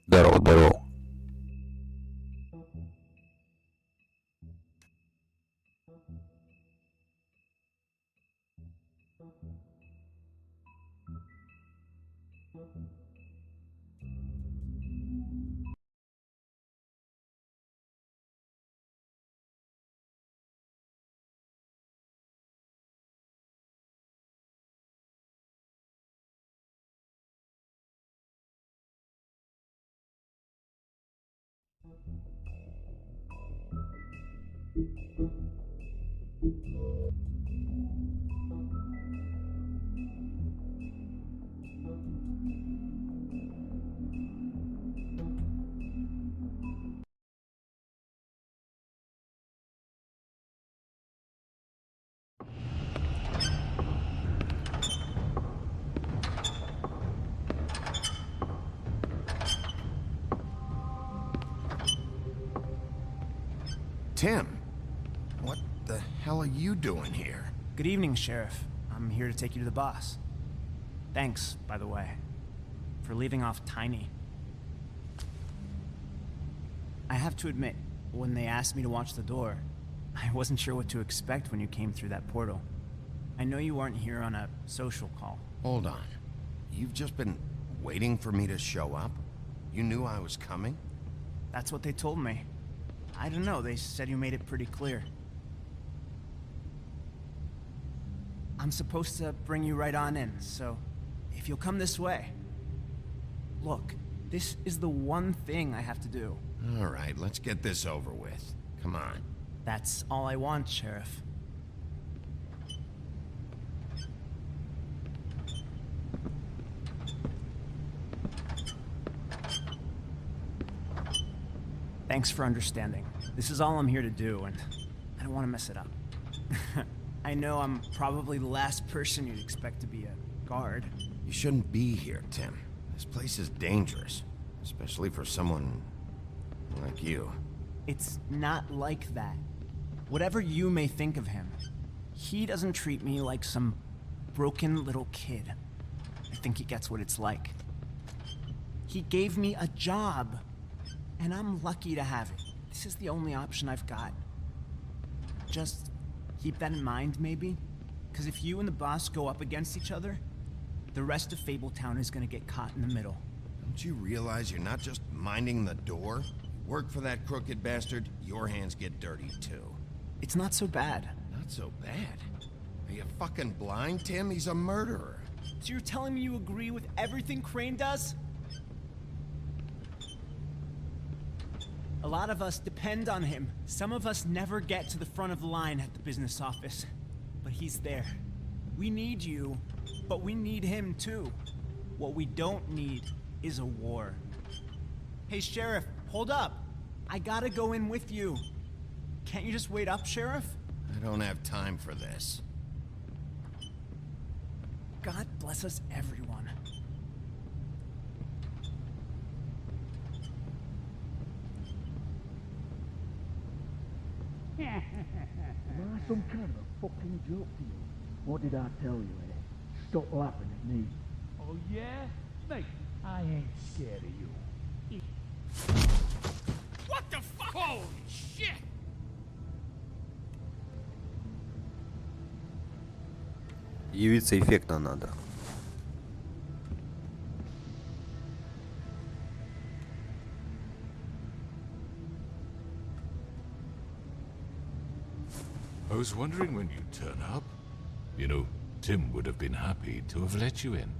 Здорово, здорово. Tim, what the hell are you doing here? Good evening, Sheriff. I'm here to take you to the boss. Thanks, by the way, for leaving off Tiny. I have to admit, when they asked me to watch the door, I wasn't sure what to expect when you came through that portal. I know you weren't here on a social call. Hold on. You've just been waiting for me to show up? You knew I was coming? That's what they told me. I don't know, they said you made it pretty clear. I'm supposed to bring you right on in, so if you'll come this way. Look, this is the one thing I have to do. All right, let's get this over with. Come on. That's all I want, Sheriff. Thanks for understanding. This is all I'm here to do, and I don't want to mess it up. I know I'm probably the last person you'd expect to be a guard. You shouldn't be here, Tim. This place is dangerous, especially for someone like you. It's not like that. Whatever you may think of him, he doesn't treat me like some broken little kid. I think he gets what it's like. He gave me a job, and I'm lucky to have it. This is the only option I've got. Just keep that in mind, maybe? Because if you and the boss go up against each other, the rest of Fabletown is gonna get caught in the middle. Don't you realize you're not just minding the door? Work for that crooked bastard, your hands get dirty too. It's not so bad. Not so bad. Are you fucking blind, Tim? He's a murderer. So you're telling me you agree with everything Crane does? A lot of us depend on him. Some of us never get to the front of the line at the business office. But he's there. We need you, but we need him too. What we don't need is a war. Hey, Sheriff, hold up. I gotta go in with you. Can't you just wait up, Sheriff? I don't have time for this. God bless us, everyone. Am I some kind of a fucking joke to you? What did I tell you, eh? Stop laughing at me. Oh yeah? Mate, I ain't scared of you. What the fuck? Holy shit! Явиться эффектно надо. I was wondering when you'd turn up. You know, Tim would have been happy to have let you in.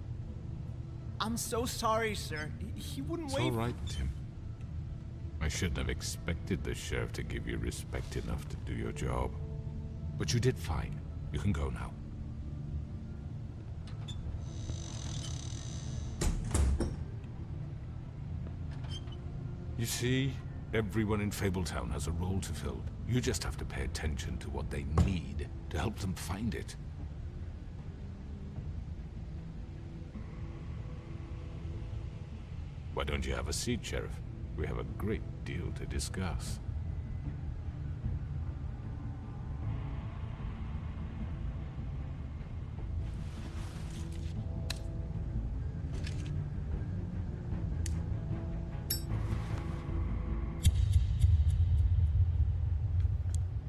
I'm so sorry, sir. He wouldn't It's wait. all right, Tim. I shouldn't have expected the sheriff to give you respect enough to do your job. But you did fine. You can go now. You see, everyone in Fabletown has a role to fill. You just have to pay attention to what they need to help them find it. Why don't you have a seat, Sheriff? We have a great deal to discuss.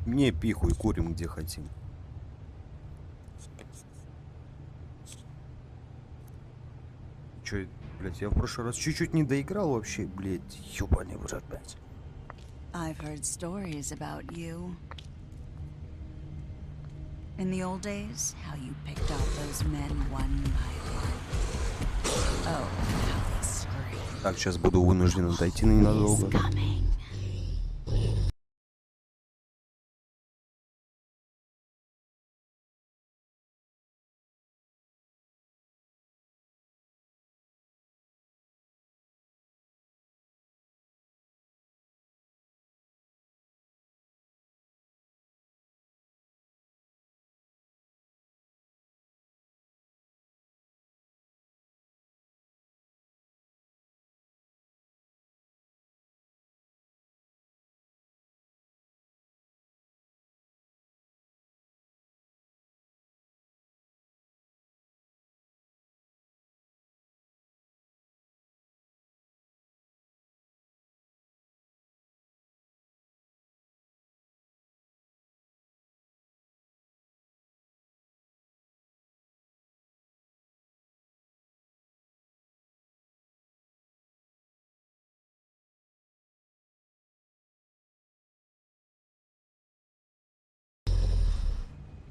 Мне пихуй, курим где хотим. Чё, блядь, я в прошлый раз чуть-чуть не доиграл вообще, блядь, ёбаный в рот, блядь. I've heard stories about you. In the old days, how you picked off those men one by one. Oh, how they screamed. Так, сейчас буду вынужден отойти на ненадолго. He's coming.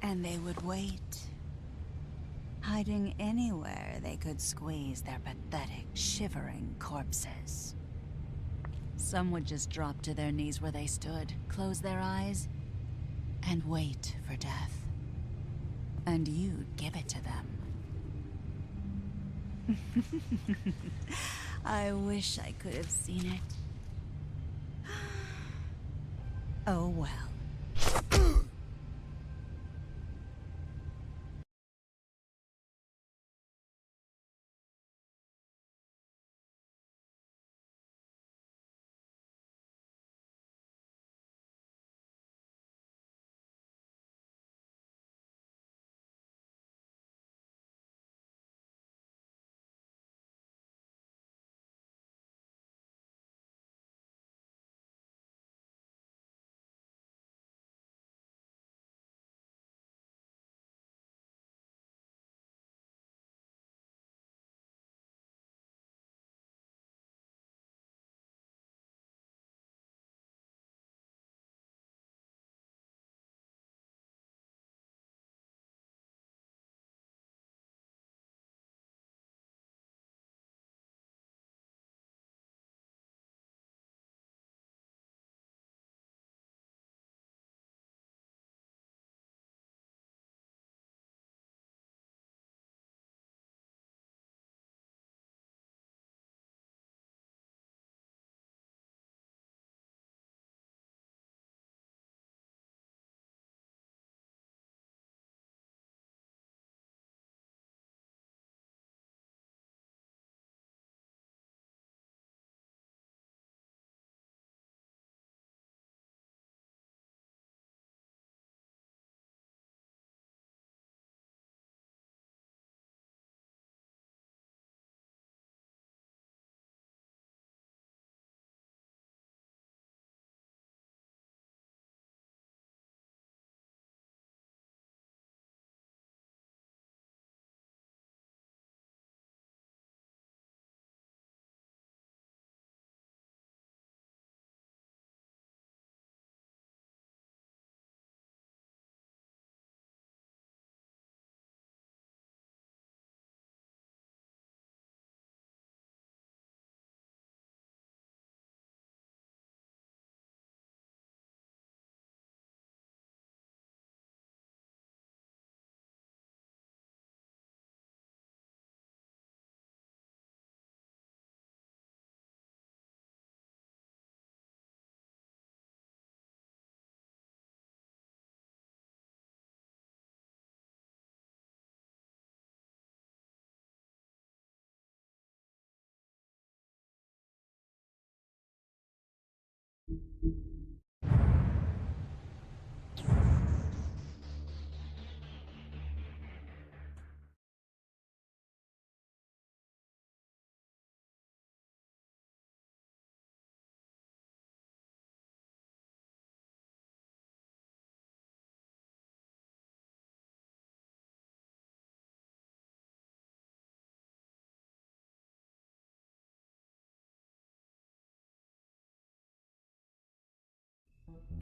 And they would wait, hiding anywhere they could squeeze their pathetic, shivering corpses. Some would just drop to their knees where they stood, close their eyes, and wait for death. And you'd give it to them. I wish I could have seen it. Oh well.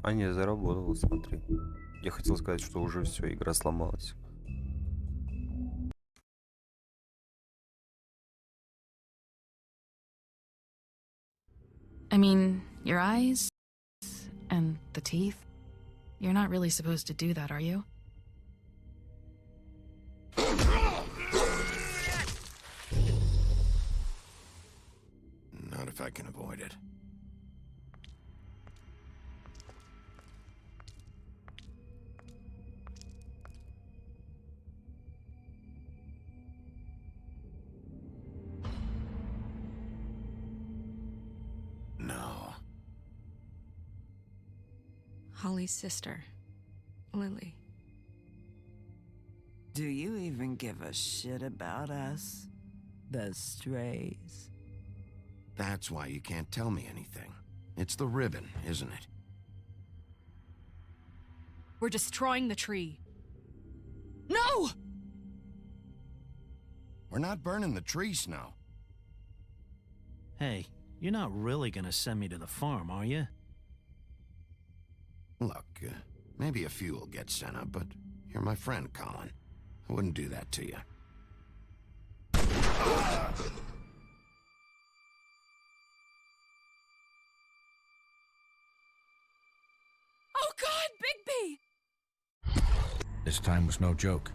А не, заработал, смотри. Я хотел сказать, что уже все, игра сломалась. I mean, your eyes and the teeth. You're not really supposed to do that, are you? Not if I can avoid it. No. Holly's sister, Lily. Do you even give a shit about us? The strays? That's why you can't tell me anything. It's the ribbon, isn't it? We're destroying the tree. No! We're not burning the tree, Snow. Hey, you're not really gonna send me to the farm, are you? Look, maybe a few will get sent up, but you're my friend, Colin. I wouldn't do that to you. Oh God, Bigby! This time was no joke.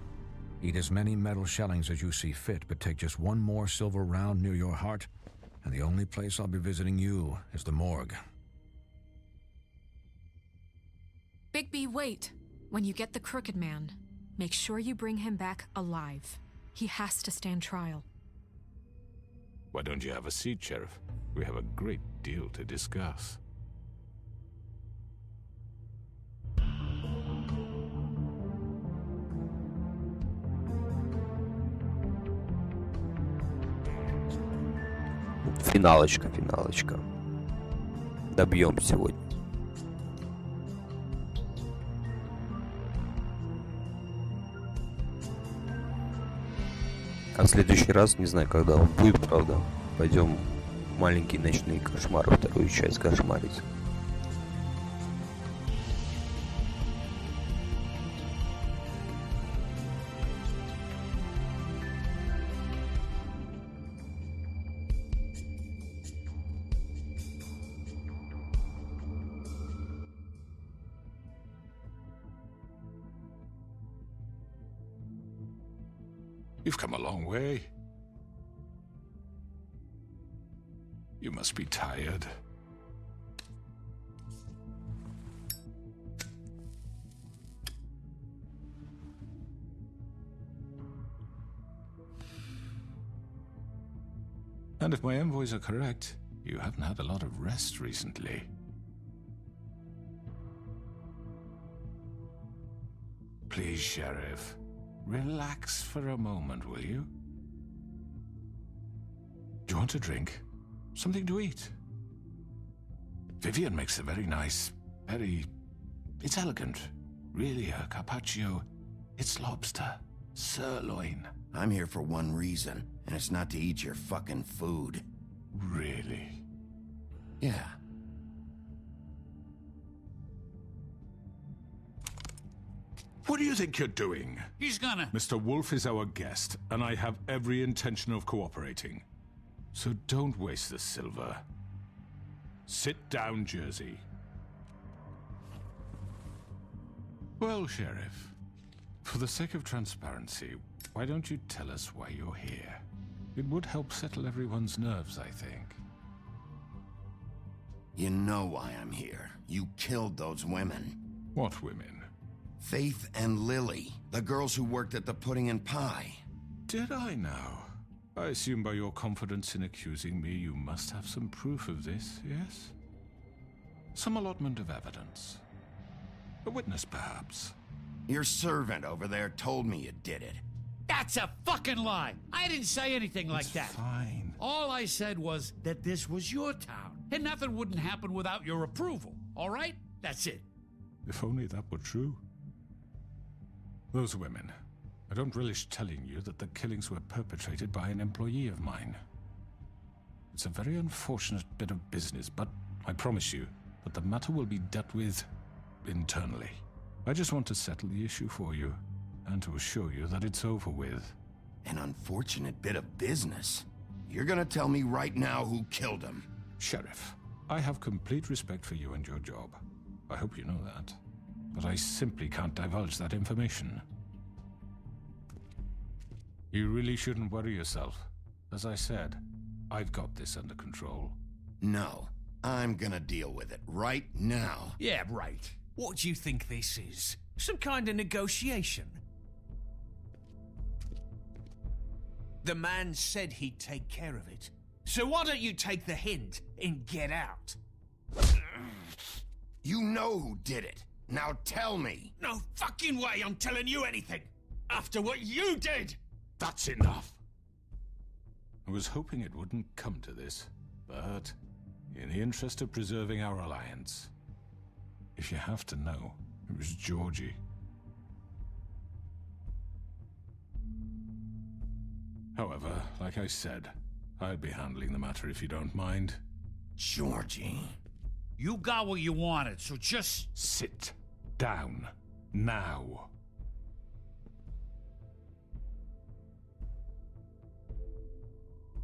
Eat as many metal shellings as you see fit, but take just one more silver round near your heart, and the only place I'll be visiting you is the morgue. Bigby, wait. When you get the Crooked Man, make sure you bring him back alive. He has to stand trial. Why don't you have a seat, Sheriff? We have a great deal to discuss. Финалочка, финалочка. Добьем сегодня. А в следующий раз, не знаю, когда он будет, правда, пойдем маленькие ночные кошмары, вторую часть кошмарить. You've come a long way. You must be tired. And if my envoys are correct, you haven't had a lot of rest recently. Please, Sheriff. Relax for a moment, will you? Do you want a drink? Something to eat? Vivian makes a very nice, it's elegant. Really, a carpaccio. It's lobster. Sirloin. I'm here for one reason, and it's not to eat your fucking food. Really? Yeah. What do you think you're doing? He's gonna... Mr. Wolf is our guest, and I have every intention of cooperating. So don't waste the silver. Sit down, Jersey. Well, Sheriff, for the sake of transparency, why don't you tell us why you're here? It would help settle everyone's nerves, I think. You know why I'm here. You killed those women. What women? Faith and Lily, the girls who worked at the Pudding and Pie. Did I now? I assume by your confidence in accusing me, you must have some proof of this, yes? Some allotment of evidence. A witness, perhaps. Your servant over there told me you did it. That's a fucking lie. I didn't say anything like It's that. fine. All I said was that this was your town, and nothing wouldn't happen without your approval, all right? That's it. If only that were true. Those women. I don't relish telling you that the killings were perpetrated by an employee of mine. It's a very unfortunate bit of business, but I promise you that the matter will be dealt with internally. I just want to settle the issue for you, and to assure you that it's over with. An unfortunate bit of business. You're gonna tell me right now who killed him? Sheriff, I have complete respect for you and your job. I hope you know that. But I simply can't divulge that information. You really shouldn't worry yourself. As I said, I've got this under control. No, I'm gonna deal with it right now. Yeah, right. What do you think this is? Some kind of negotiation? The man said he'd take care of it. So why don't you take the hint and get out? You know who did it. Now tell me. No fucking way I'm telling you anything! After what you did! That's enough! I was hoping it wouldn't come to this, but in the interest of preserving our alliance, if you have to know, it was Georgie. However, like I said, I'll be handling the matter if you don't mind. Georgie? You got what you wanted, so just... Sit down. Now.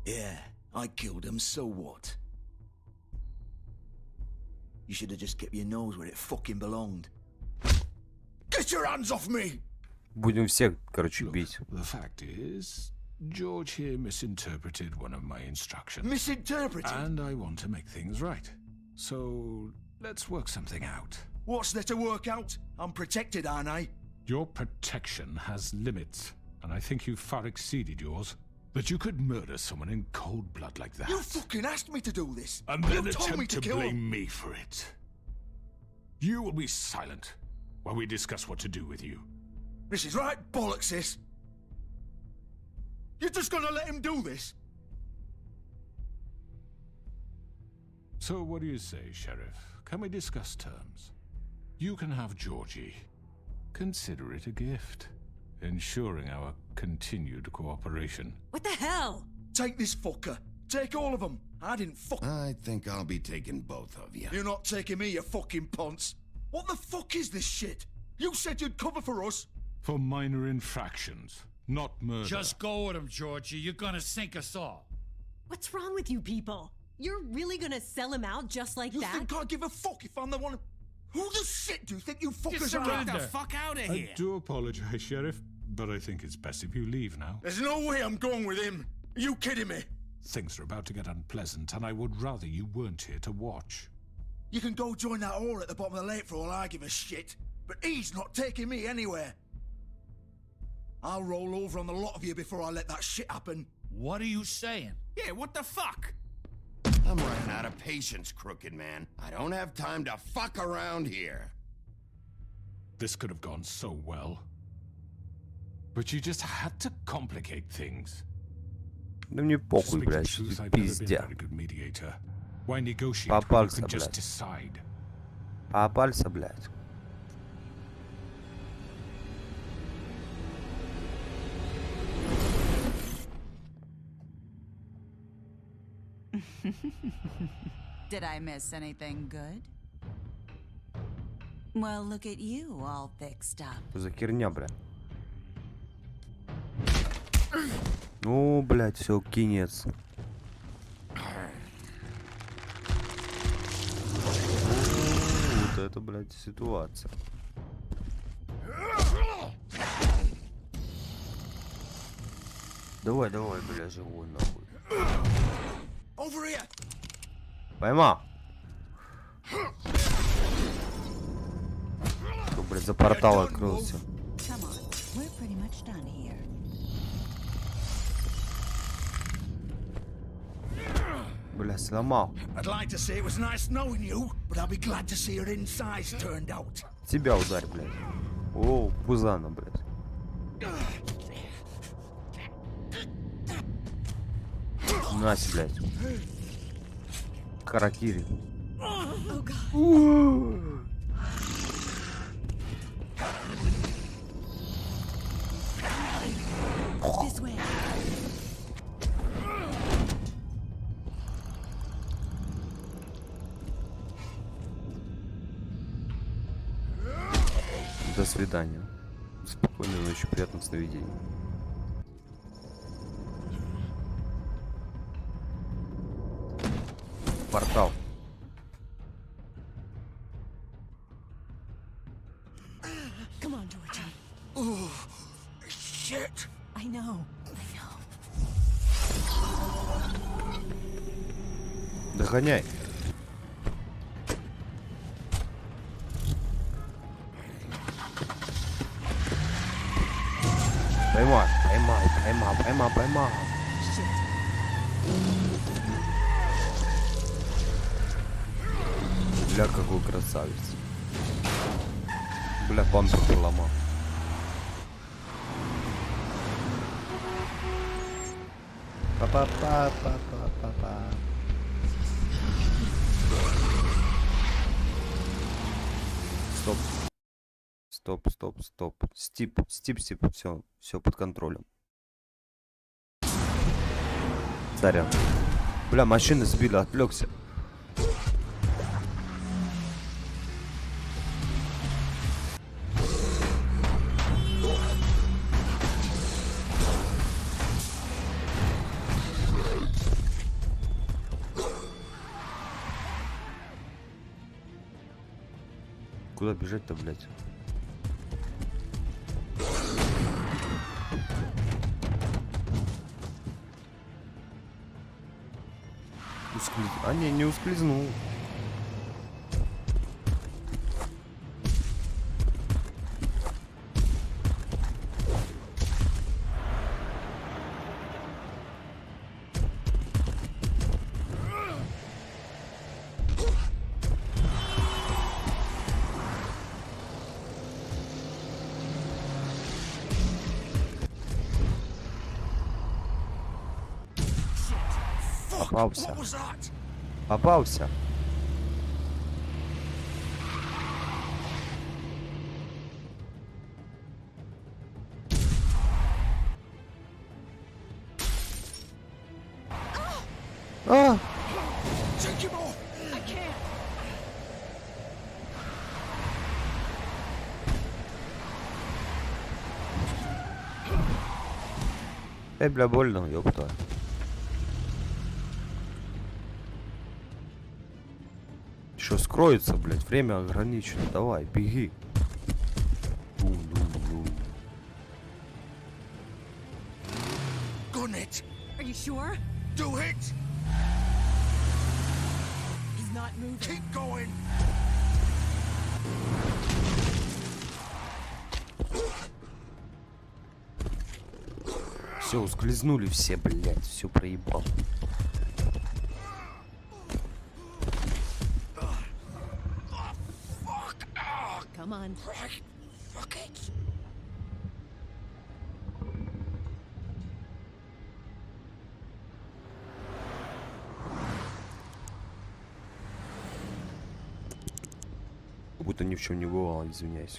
Yeah, I killed him, so what? You should have just kept your nose where it fucking belonged. Get your hands off me! Будем всех, короче, бить. The fact is, George here misinterpreted one of my instructions. Misinterpreted? And I want to make things right. So, let's work something out. What's there to work out? I'm protected, aren't I? Your protection has limits, and I think you've far exceeded yours. That you could murder someone in cold blood like that. You fucking asked me to do this! And then you told me attempt to to kill blame him. me for it. You will be silent while we discuss what to do with you. This is right bollocks, this. You're just gonna let him do this? So what do you say, Sheriff? Can we discuss terms? You can have Georgie. Consider it a gift, ensuring our continued cooperation. What the hell? Take this fucker. Take all of them. I didn't fuck... I think I'll be taking both of you. You're not taking me, you fucking ponce. What the fuck is this shit? You said you'd cover for us. For minor infractions, not murder. Just go with him, Georgie. You're gonna sink us all. What's wrong with you people? You're really gonna sell him out just like You that? think I give a fuck if I'm the one... Who the shit do you think you fuckers are? Get the fuck out of here! I do apologize, Sheriff, but I think it's best if you leave now. There's no way I'm going with him. Are you kidding me? Things are about to get unpleasant, and I would rather you weren't here to watch. You can go join that whore at the bottom of the lake for all I give a shit. But he's not taking me anywhere. I'll roll over on the lot of you before I let that shit happen. What are you saying? Yeah, what the fuck? I'm running out of patience, crooked man. I don't have time to fuck around here. This could have gone so well. But you just had to complicate things. Да мне похуй, Speak the блядь, truth, что I've ты never been a пиздя. very good mediator. Why negotiate when you Попался, can just блядь. decide? Попался, блядь. Did I miss anything good? Well, look at you, all fixed up. Что за херня, блядь? Ну, блядь, все, кинец. Вот это, блядь, ситуация. Давай, давай, бля, живой нахуй. Поймал. Что, блядь, за портал открылся? Come on, we're pretty much done here. Бля, сломал. I'd like to say it was nice knowing you, but I'll be glad to see your insides turned out. Тебя ударь, блядь. О, пузана, блядь. Нась, блядь. Харакири. This way. До свидания. Спокойной ночи, приятных сновидений. Портал. Come on, Georgie. Oh, shit. I know. Догоняй. Поймал, поймал, поймал, поймал, поймал. Бля, какой красавец. Бля, бампер поломал. Па-па-па-па-па-па-па. Стоп. Стоп, стоп, стоп. Стип, все под контролем. Сорян. Бля, машины сбили, отвлекся. Куда бежать-то, блядь? А не ускользнул. Попался. Попался. А! Эй, бля, больно, ёпта. Еще скроется, блядь, время ограничено. Давай, беги. Gun it. Are you sure? Do it. He's not moving. Keep going. Все, ускользнули все, блядь, все проебал. Come on. Fuck it. Будто ни в чем не бывало, извиняюсь.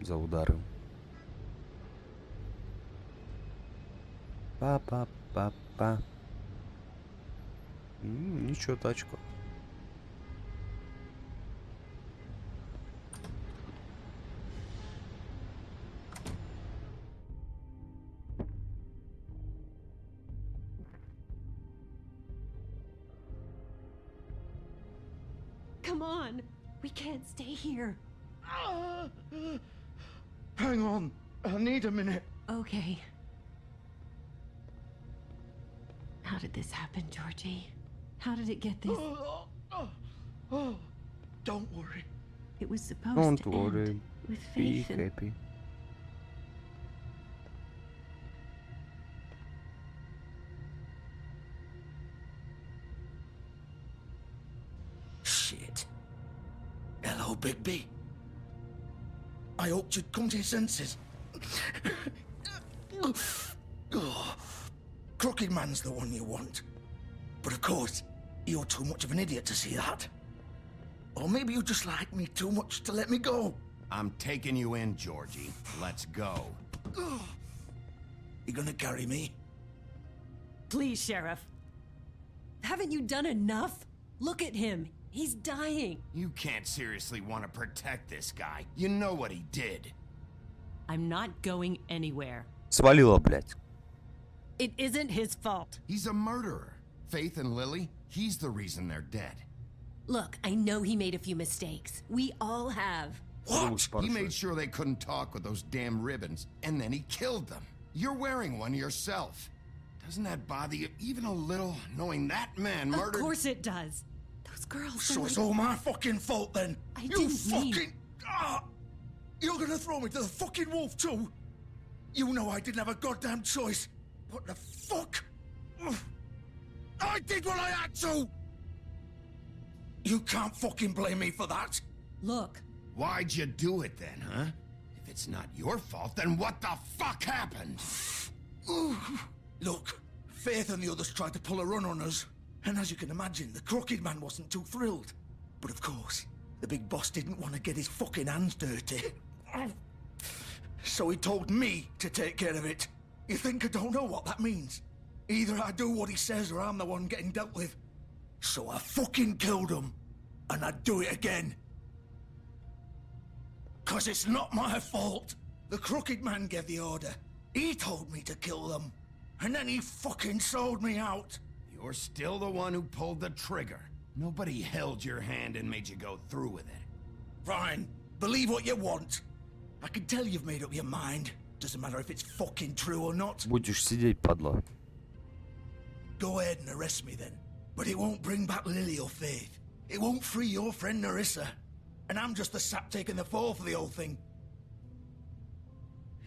За удары. Па-па-па-па. Ничего, тачка. Come on. We can't stay here. Hang on. I need a minute. Okay. How did this happen, Georgie? How did it get this? Don't worry. It was supposed Don't to worry. end with Be faith and... happy. Shit. Hello, Bigby. I hoped you'd come to your senses. Oh, Crooked Man's the one you want. But of course, you're too much of an idiot to see that. Or maybe you just like me too much to let me go. I'm taking you in, Georgie. Let's go. You gonna carry me? Please, Sheriff. Haven't you done enough? Look at him. He's dying. You can't seriously want to protect this guy. You know what he did. I'm not going anywhere. Свалила, блядь. It isn't his fault. He's a murderer. Faith and Lily, he's the reason they're dead. Look, I know he made a few mistakes. We all have. What? He made sure they couldn't talk with those damn ribbons, and then he killed them. You're wearing one yourself. Doesn't that bother you even a little, knowing that man murdered— Of course it does. Those girls— So it's all my fucking fault then? I didn't mean— You're gonna throw me to the fucking wolf too? You know I didn't have a goddamn choice. What the fuck? I did what I had to! You can't fucking blame me for that. Look. Why'd you do it then, huh? If it's not your fault, then what the fuck happened? Look, Faith and the others tried to pull a run on us. And as you can imagine, the Crooked Man wasn't too thrilled. But of course, the big boss didn't want to get his fucking hands dirty. So he told me to take care of it. You think I don't know what that means? Either I do what he says or I'm the one getting dealt with. So I fucking killed him. And I'd do it again. 'Cause it's not my fault. The Crooked Man gave the order. He told me to kill them. And then he fucking sold me out. You're still the one who pulled the trigger. Nobody held your hand and made you go through with it. Fine. Believe what you want. I can tell you've made up your mind. Doesn't matter if it's fucking true or not. Будешь сидеть, падла. Go ahead and arrest me then. But it won't bring back Lily or Faith. It won't free your friend Narissa. And I'm just the sap taking the fall for the whole thing.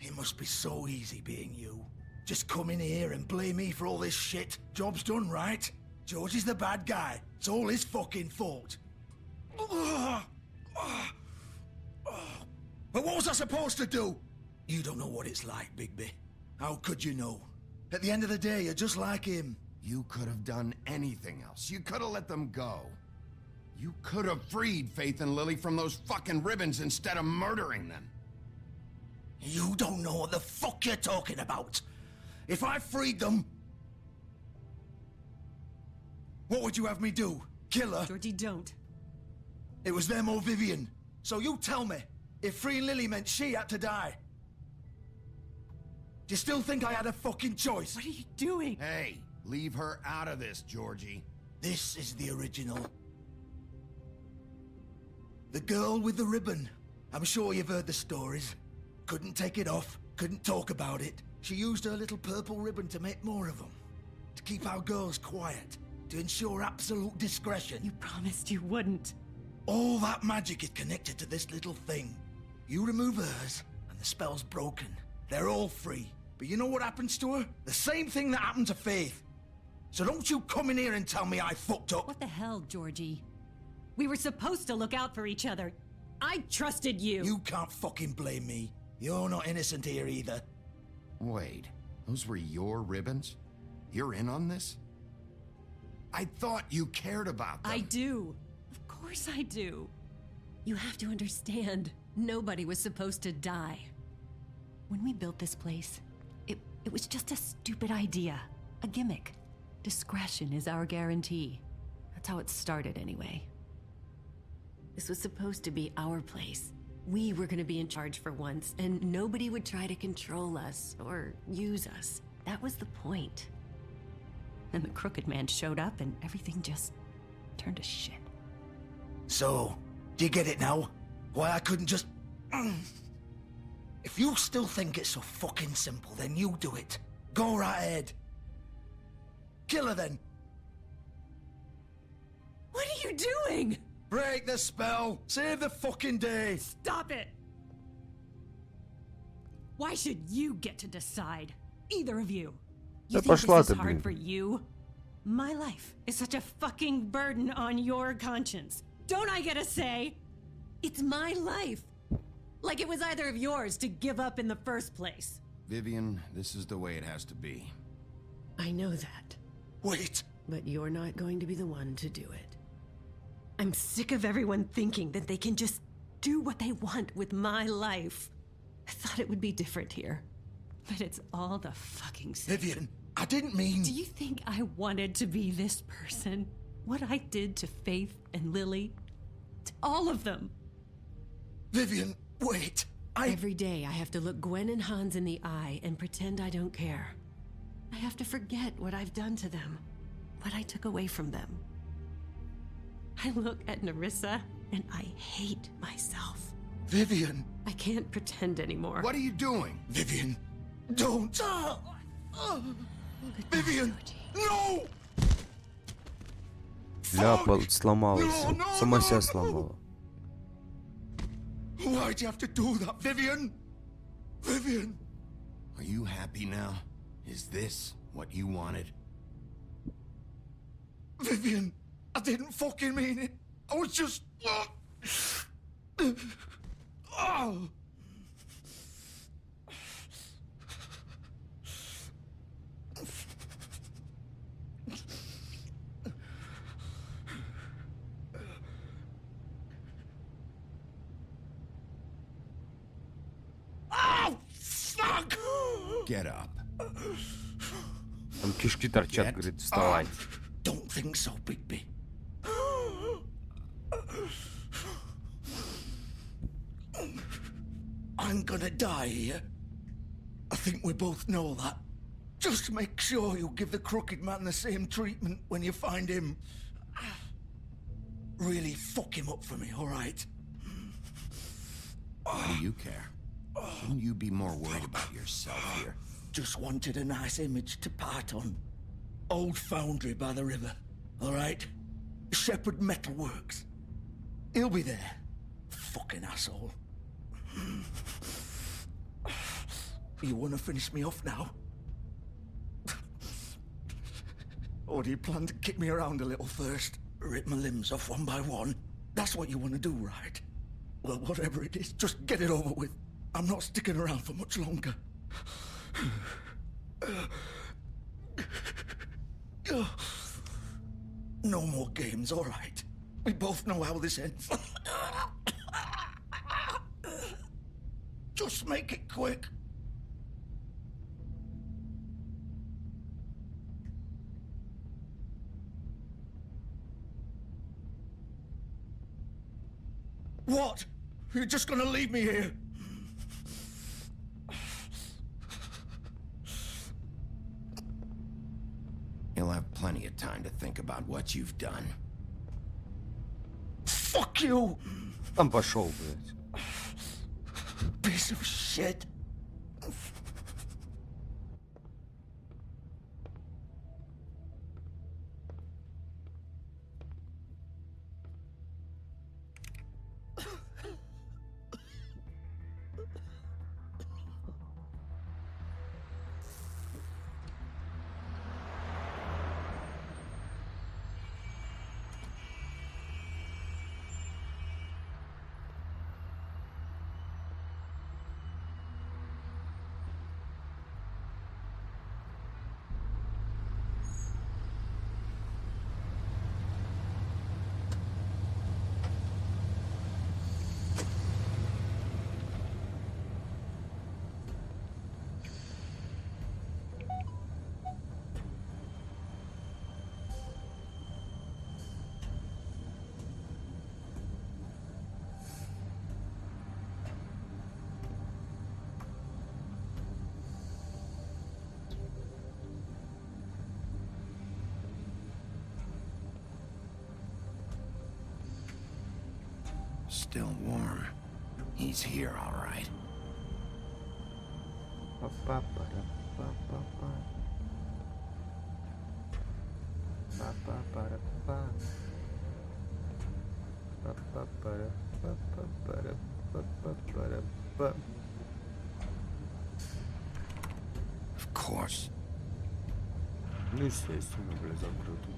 It must be so easy being you. Just come in here and blame me for all this shit. Job's done, right? George is the bad guy. It's all his fucking fault. But what was I supposed to do? You don't know what it's like, Bigby. How could you know? At the end of the day, you're just like him. You could have done anything else. You could have let them go. You could have freed Faith and Lily from those fucking ribbons instead of murdering them. You don't know what the fuck you're talking about. If I freed them... What would you have me do? Kill her? Georgie, don't. It was them or Vivian. So you tell me, if freeing Lily meant she had to die. Do you still think I had a fucking choice? What are you doing? Hey, leave her out of this, Georgie. This is the original. The girl with the ribbon. I'm sure you've heard the stories. Couldn't take it off, couldn't talk about it. She used her little purple ribbon to make more of them. To keep our girls quiet. To ensure absolute discretion. You promised you wouldn't. All that magic is connected to this little thing. You remove hers, and the spell's broken. They're all free. But you know what happens to her? The same thing that happened to Faith. So don't you come in here and tell me I fucked up. What the hell, Georgie? We were supposed to look out for each other. I trusted you. You can't fucking blame me. You're not innocent here either. Wait, those were your ribbons? You're in on this? I thought you cared about them. I do. Of course I do. You have to understand, nobody was supposed to die. When we built this place, it was just a stupid idea. A gimmick. Discretion is our guarantee. That's how it started anyway. This was supposed to be our place. We were gonna be in charge for once, and nobody would try to control us or use us. That was the point. And the Crooked Man showed up and everything just turned to shit. So, do you get it now? Why I couldn't just... If you still think it's so fucking simple, then you do it. Go right ahead. Kill her then. What are you doing? Break the spell. Save the fucking day. Stop it! Why should you get to decide? Either of you. You think this is hard for you? My life is such a fucking burden on your conscience. Don't I get a say? It's my life. Like it was either of yours to give up in the first place. Vivian, this is the way it has to be. I know that. Wait. But you're not going to be the one to do it. I'm sick of everyone thinking that they can just do what they want with my life. I thought it would be different here. But it's all the fucking same. Vivian, I didn't mean... Do you think I wanted to be this person? What I did to Faith and Lily, to all of them. Vivian, wait. Every day I have to look Gwen and Hans in the eye and pretend I don't care. I have to forget what I've done to them, what I took away from them. I look at Nerissa and I hate myself. Vivian. I can't pretend anymore. What are you doing? Vivian, don't. Vivian, no! Ляпал, сломалась. Сама себя сломала. Why'd you have to do that, Vivian? Vivian! Are you happy now? Is this what you wanted? Vivian, I didn't fucking mean it. I was just... Oh. Oh, fuck! Get up. Там кишки торчат, говорит, вставай. Don't think so, Bigby. I'm gonna die here. I think we both know that. Just make sure you give the crooked man the same treatment when you find him. Really fuck him up for me, all right? What do you care? Shouldn't you be more worried about yourself here? Just wanted a nice image to part on. Old foundry by the river, all right? Shepherd Metalworks. He'll be there. Fucking asshole. You want to finish me off now? Or do you plan to kick me around a little first? Rip my limbs off one by one? That's what you want to do, right? Well, whatever it is, just get it over with. I'm not sticking around for much longer. No more games, all right? We both know how this ends. Just make it quick. What? You're just gonna leave me here? You'll have plenty of time to think about what you've done. Fuck you! Там пошел, блядь. Piece of shit. Still warm. He's here, all right. Of course. Ну, естественно, блядь, закрыто.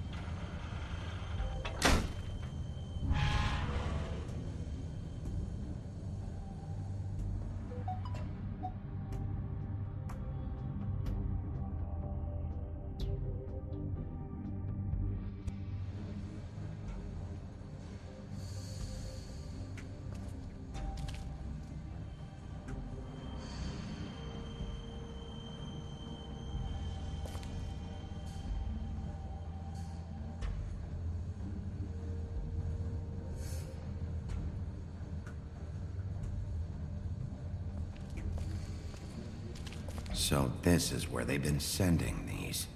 So this is where they've been sending these.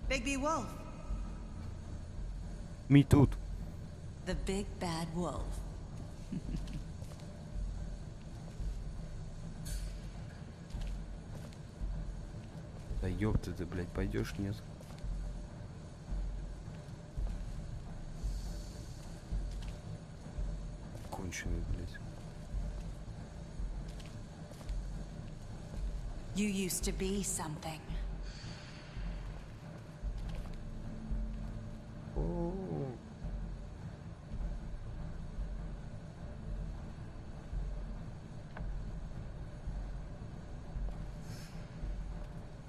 Bigby Wolf. Me тут. The big bad wolf. Да ёпта ты, блядь, пойдешь, нет? Конченый, блядь. You used to be something.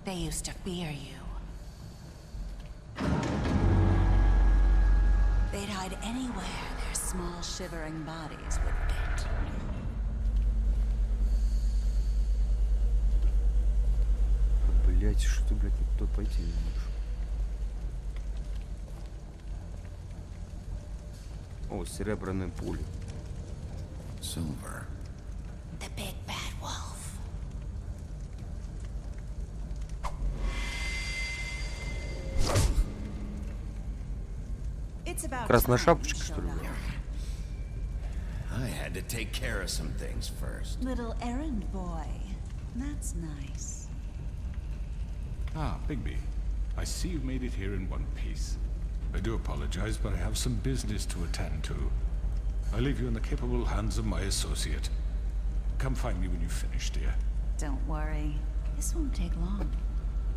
They used to fear you. They'd hide anywhere their small shivering bodies would fit. Блять, что ты, блядь, никуда пойти не можешь. О, серебряное пуля. Silver. The big bad wolf. It's about Красная time шапочка, you что showed ли? up. I had to take care of some things first. Little errand boy. That's nice. Ah, Bigby. I see you've made it here in one piece. I do apologize, but I have some business to attend to. I leave you in the capable hands of my associate. Come find me when you've finished, dear. Don't worry. This won't take long.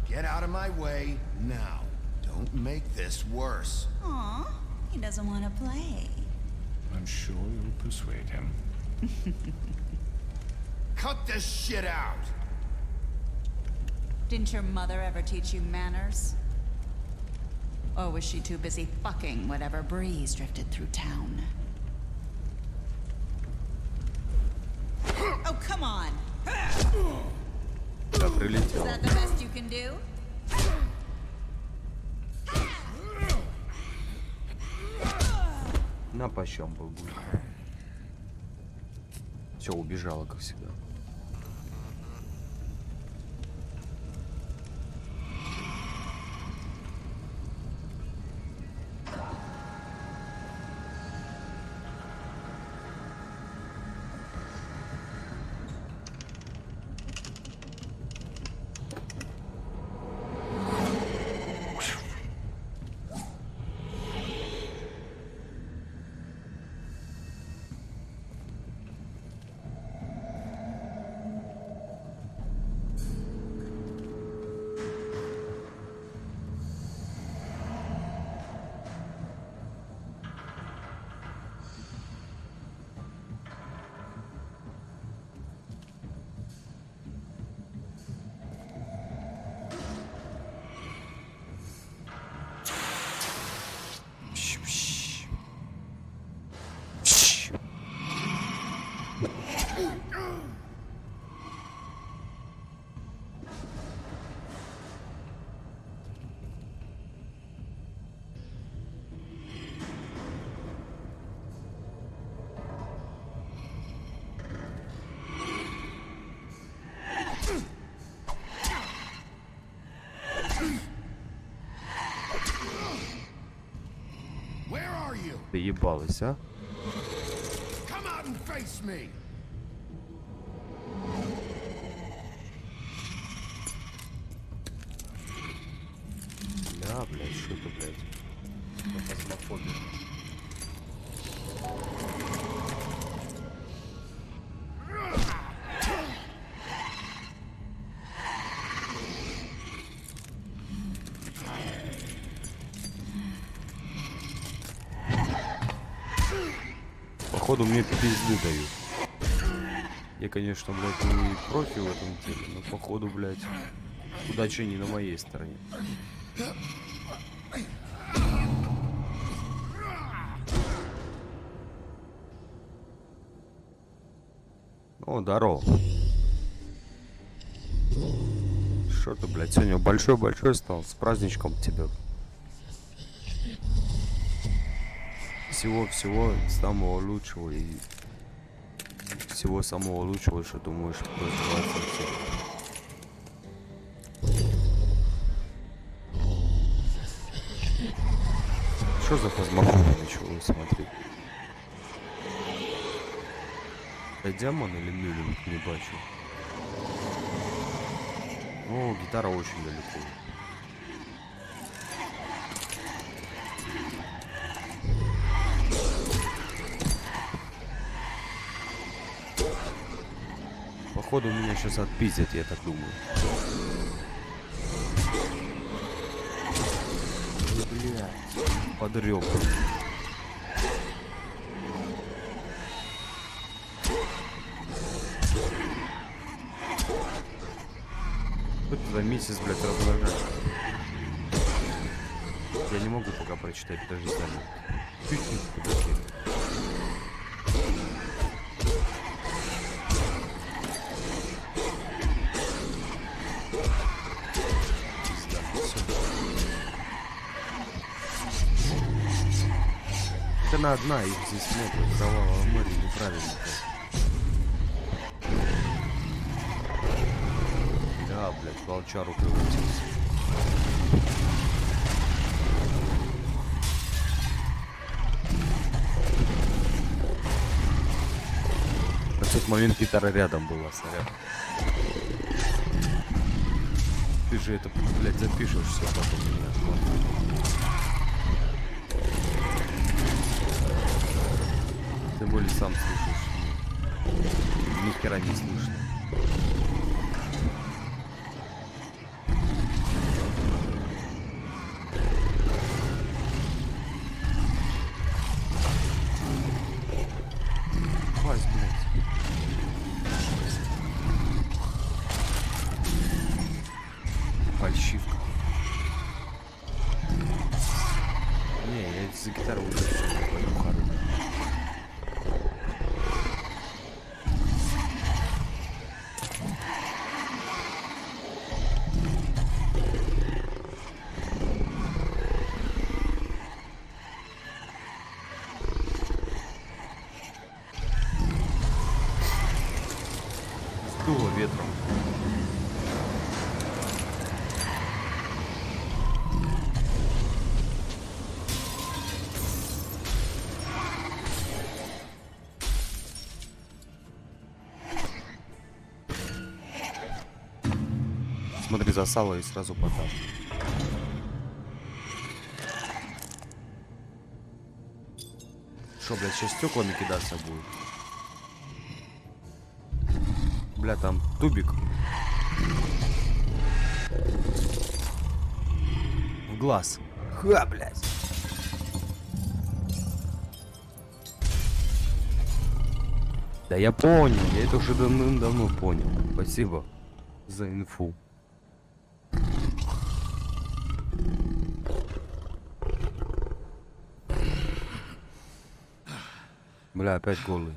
Get out of my way now. Don't make this worse. Aw, he doesn't want to play. I'm sure you'll persuade him. Cut this shit out! Didn't your mother ever teach you manners? Or was she too busy fucking whatever breeze drifted through town? Oh, come on! Да, Is прилетел. that the best you can do? На почем был будет. Все, убежала, как всегда. Where are you? Ты ебалась, а? Come out and face me! Да, блядь, что это, блядь? Фазмофобия. Походу мне пизды дают. Я, конечно, блядь, не профи в этом деле, но походу, блядь, удача не на моей стороне. О, здорово. Что ты, блядь, сегодня большой-большой стал. С праздничком тебя. Всего самого лучшего и всего самого лучшего, что думаешь, проживаться в тебе. Что за фазмофобия начала смотреть? Это демон или мюлин, не бачу. О, гитара очень далеко. Походу меня сейчас отпиздят, я так думаю. Блядь, подрёб. Что это за месяц, блядь, размножать? Я не могу пока прочитать, подожди, сами. Чуть-чуть подожди. Это на одна, их здесь много. Кровавое море, неправильно. Да, блядь, волчару превратился. На тот момент гитара рядом была, сорян. Ты же это, блядь, запишешь все потом меня. Тем более сам слышишь. Ни хера не слышно. Хватит, блядь. Фальшивка. Не, я за гитару уже все не пойду хару. Сдуло ветром. Смотри, засало и сразу потап. Шо, блядь, сейчас стеклами кидаться будет? Бля, там тубик. В глаз. Ха, блядь. Да я понял, я это уже давно понял. Спасибо за инфу. Бля, опять голый.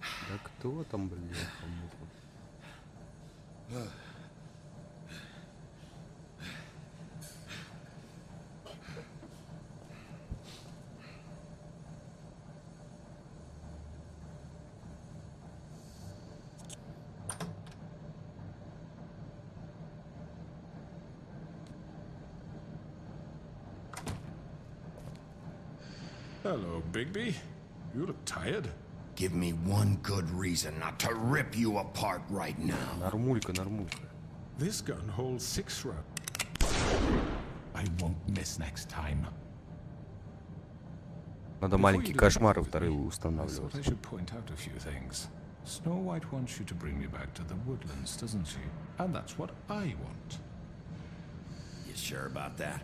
Да кто там, бля, кому-то? Hello, Bigby. You look tired. Give me one good reason not to rip you apart right now. Нормулька, нормулька. This gun holds 6 rounds. I won't miss next time. Надо маленькие кошмары вторые I thought I устанавливать. should point out a few things. Snow White wants you to bring me back to the woodlands, doesn't she? And that's what I want. You sure about that?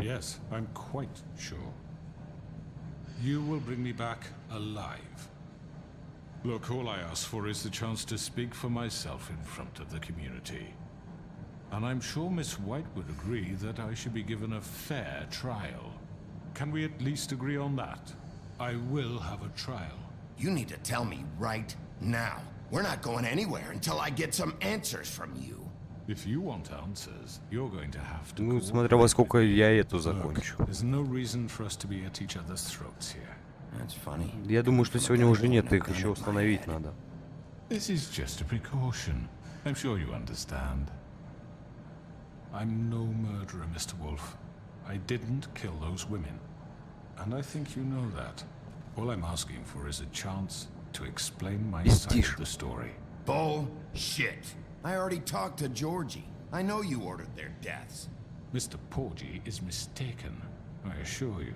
Yes, I'm quite sure. You will bring me back alive. Look, all I ask for is the chance to speak for myself in front of the community. And I'm sure Miss White would agree that I should be given a fair trial. Can we at least agree on that? I will have a trial. You need to tell me right now. We're not going anywhere until I get some answers from you. If you want answers, you're going to have to. Ну, смотря во сколько я эту закончу. There's no reason for us to be at each other's throats here. That's funny. Я думаю, что сегодня уже нет, их еще установить надо. This is just a precaution. I'm sure you understand. I'm no murderer, Mr. Wolf. I didn't kill those women. And I think you know that. All I'm asking for is a chance to explain my side of the story. Bullshit. I already talked to Georgie. I know you ordered their deaths. Mr. Porgy is mistaken, I assure you.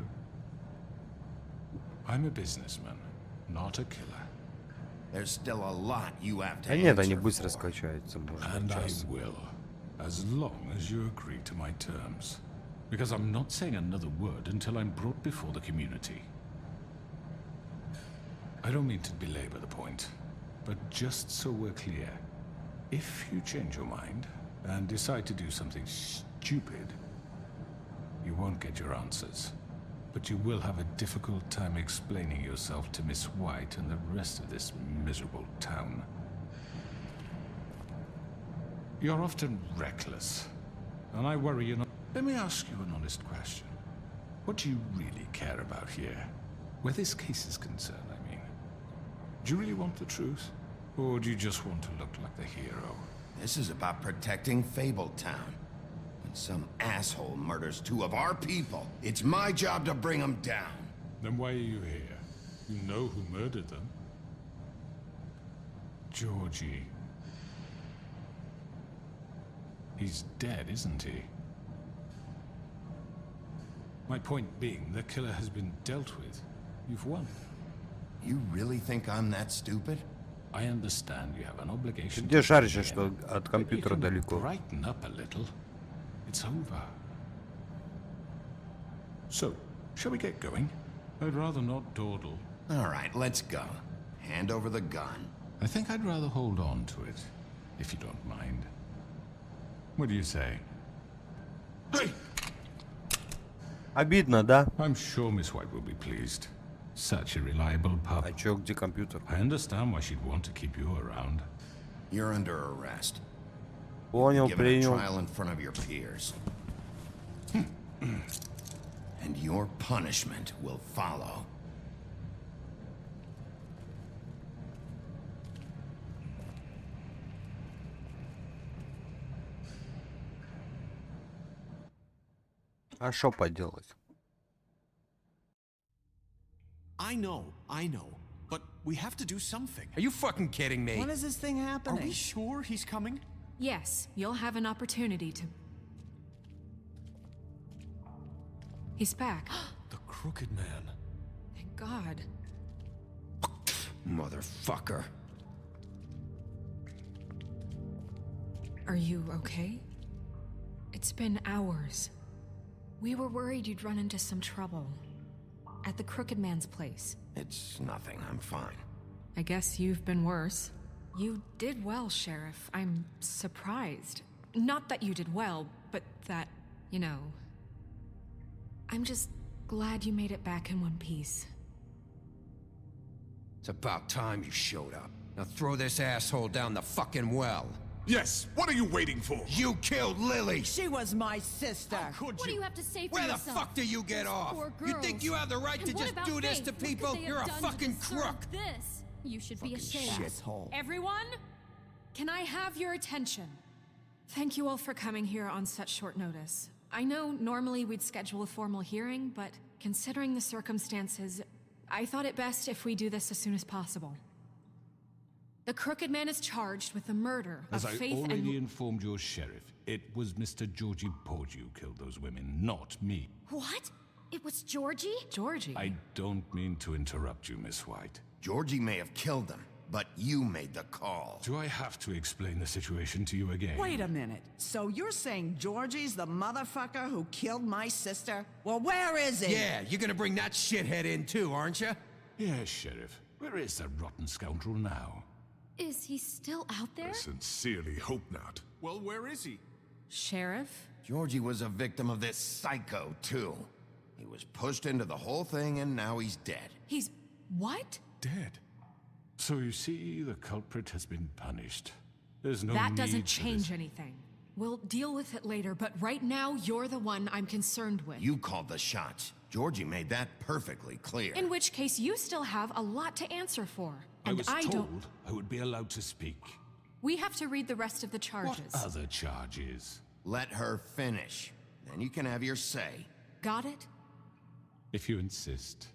I'm a businessman, not a killer. There's still a lot you have to А нет, они answer быстро for. скачаются, может, And I час. will, as long as you agree to my terms. Because I'm not saying another word until I'm brought before the community. I don't mean to belabor the point, but just so we're clear, if you change your mind and decide to do something stupid, you won't get your answers. But you will have a difficult time explaining yourself to Miss White and the rest of this miserable town. You're often reckless, and I worry you're not. Let me ask you an honest question. What do you really care about here? Where this case is concerned, I mean. Do you really want the truth? Or do you just want to look like the hero? This is about protecting Fabletown. When some asshole murders two of our people, it's my job to bring them down. Then why are you here? You know who murdered them. Georgie. He's dead, isn't he? My point being, the killer has been dealt with. You've won. You really think I'm that stupid? I understand you have an obligation. Где шаришь, что от компьютера далеко? Brighten up a little. It's over. So, shall we get going? I'd rather not dawdle. All right, let's go. Hand over the gun. I think I'd rather hold on to it, if you don't mind. What do you say? Hey! Обидно, да? I'm sure Miss White will be pleased. Such a reliable pup. А чё, где компьютер? I understand why she'd want to keep you around. You're under arrest. Понял, Given a принял. trial in front of your peers. And your punishment will follow. А шо поделать? I know. But we have to do something. Are you fucking kidding me? When is this thing Are happening? we sure he's coming? Yes, you'll have an opportunity to. He's back. The Crooked Man. Thank God. Motherfucker. Are you okay? It's been hours. We were worried you'd run into some trouble. At the Crooked Man's place. It's nothing, I'm fine. I guess you've been worse. You did well, Sheriff. I'm surprised. Not that you did well, but that, you know... I'm just glad you made it back in one piece. It's about time you showed up. Now throw this asshole down the fucking well. Yes, what are you waiting for? You killed Lily! She was my sister. What do you have to say for Where the yourself? fuck do you get off? Poor You think girls. you have the right And to what just about do this Faith? to What could people? they have You're a done to fucking deserve crook! This. You should be ashamed. Shithole. Everyone? Can I have your attention? Thank you all for coming here on such short notice. I know normally we'd schedule a formal hearing, but considering the circumstances, I thought it best if we do this as soon as possible. The Crooked Man is charged with the murder of As I Faith already and... informed your sheriff, it was Mr. Georgie Porgy who killed those women, not me. What? It was Georgie? Georgie? I don't mean to interrupt you, Miss White. Georgie may have killed them, but you made the call. Do I have to explain the situation to you again? Wait a minute. So you're saying Georgie's the motherfucker who killed my sister? Well, where is he? Yeah, you're gonna bring that shithead in too, aren't you? Yes, Sheriff. Where is that rotten scoundrel now? Is he still out there? I sincerely hope not. Well, where is he? Sheriff? Georgie was a victim of this psycho, too. He was pushed into the whole thing, and now he's dead. He's... what? Dead. So you see, the culprit has been punished. There's no That need doesn't for change this. anything. We'll deal with it later, but right now, you're the one I'm concerned with. You called the shots. Georgie made that perfectly clear. In which case, you still have a lot to answer for. I And was I told don't... I would be allowed to speak. We have to read the rest of the charges. What other charges? Let her finish. Then you can have your say. Got it? If you insist.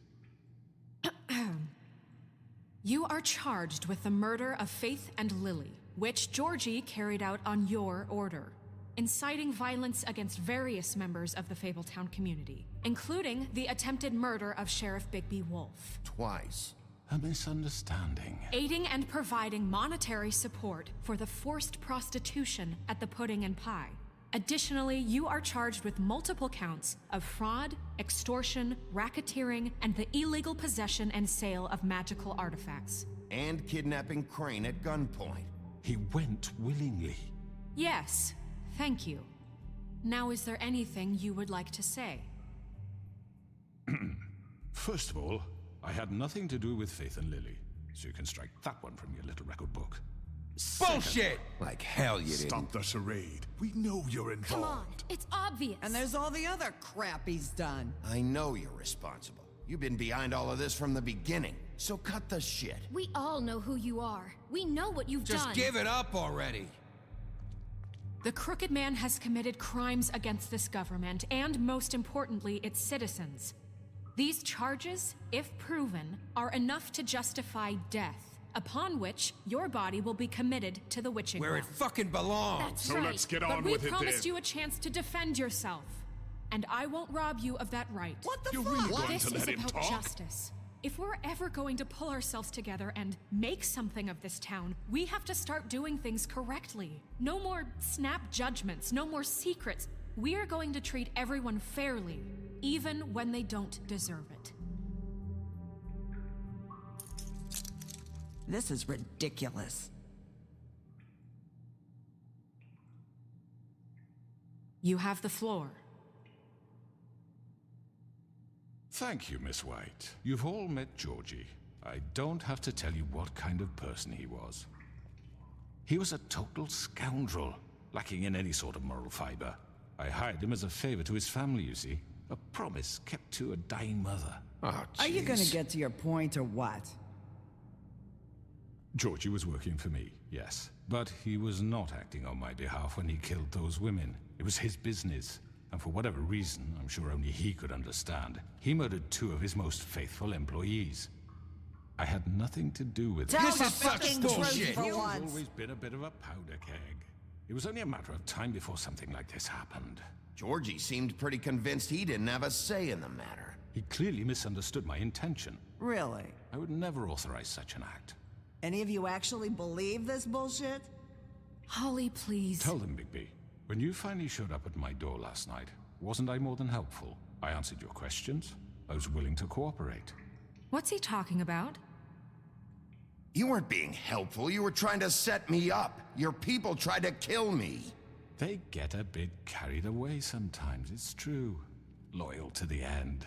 You are charged with the murder of Faith and Lily, which Georgie carried out on your order, inciting violence against various members of the Fabletown community, including the attempted murder of Sheriff Bigby Wolf. Twice. A misunderstanding. Aiding and providing monetary support for the forced prostitution at the Pudding and Pie. Additionally, you are charged with multiple counts of fraud, extortion, racketeering, and the illegal possession and sale of magical artifacts. And kidnapping Crane at gunpoint. He went willingly. Yes, thank you. Now, is there anything you would like to say? First of all, I had nothing to do with Faith and Lily, so you can strike that one from your little record book. Bullshit! Like hell you didn't. Stop the charade. We know you're involved. Come on, it's obvious. And there's all the other crap he's done. I know you're responsible. You've been behind all of this from the beginning, so cut the shit. We all know who you are. We know what you've done. Just give it up already. The Crooked Man has committed crimes against this government and, most importantly, its citizens. These charges, if proven, are enough to justify death, upon which your body will be committed to the witching Where it well. fucking belongs. That's So right. let's get on but with we it promised then. you a chance to defend yourself, and I won't rob you of that right. What the You're fuck? really going This to is let him about talk? justice. If we're ever going to pull ourselves together and make something of this town, we have to start doing things correctly. No more snap judgments, no more secrets. We are going to treat everyone fairly, even when they don't deserve it. This is ridiculous. You have the floor. Thank you, Miss White. You've all met Georgie. I don't have to tell you what kind of person he was. He was a total scoundrel, lacking in any sort of moral fiber. I hired him as a favor to his family, you see. A promise kept to a dying mother. Oh, Are you gonna get to your point or what? Georgie was working for me, yes. But he was not acting on my behalf when he killed those women. It was his business. And for whatever reason, I'm sure only he could understand, he murdered 2 of his most faithful employees. I had nothing to do with it. Tell This the is such fucking bullshit. truth for He's once. always been a bit of a powder keg. It was only a matter of time before something like this happened. Georgie seemed pretty convinced he didn't have a say in the matter. He clearly misunderstood my intention. Really? I would never authorize such an act. Any of you actually believe this bullshit? Holly, please. Tell them, Bigby. When you finally showed up at my door last night, wasn't I more than helpful? I answered your questions. I was willing to cooperate. What's he talking about? You weren't being helpful. You were trying to set me up. Your people tried to kill me. They get a bit carried away sometimes, it's true. Loyal to the end.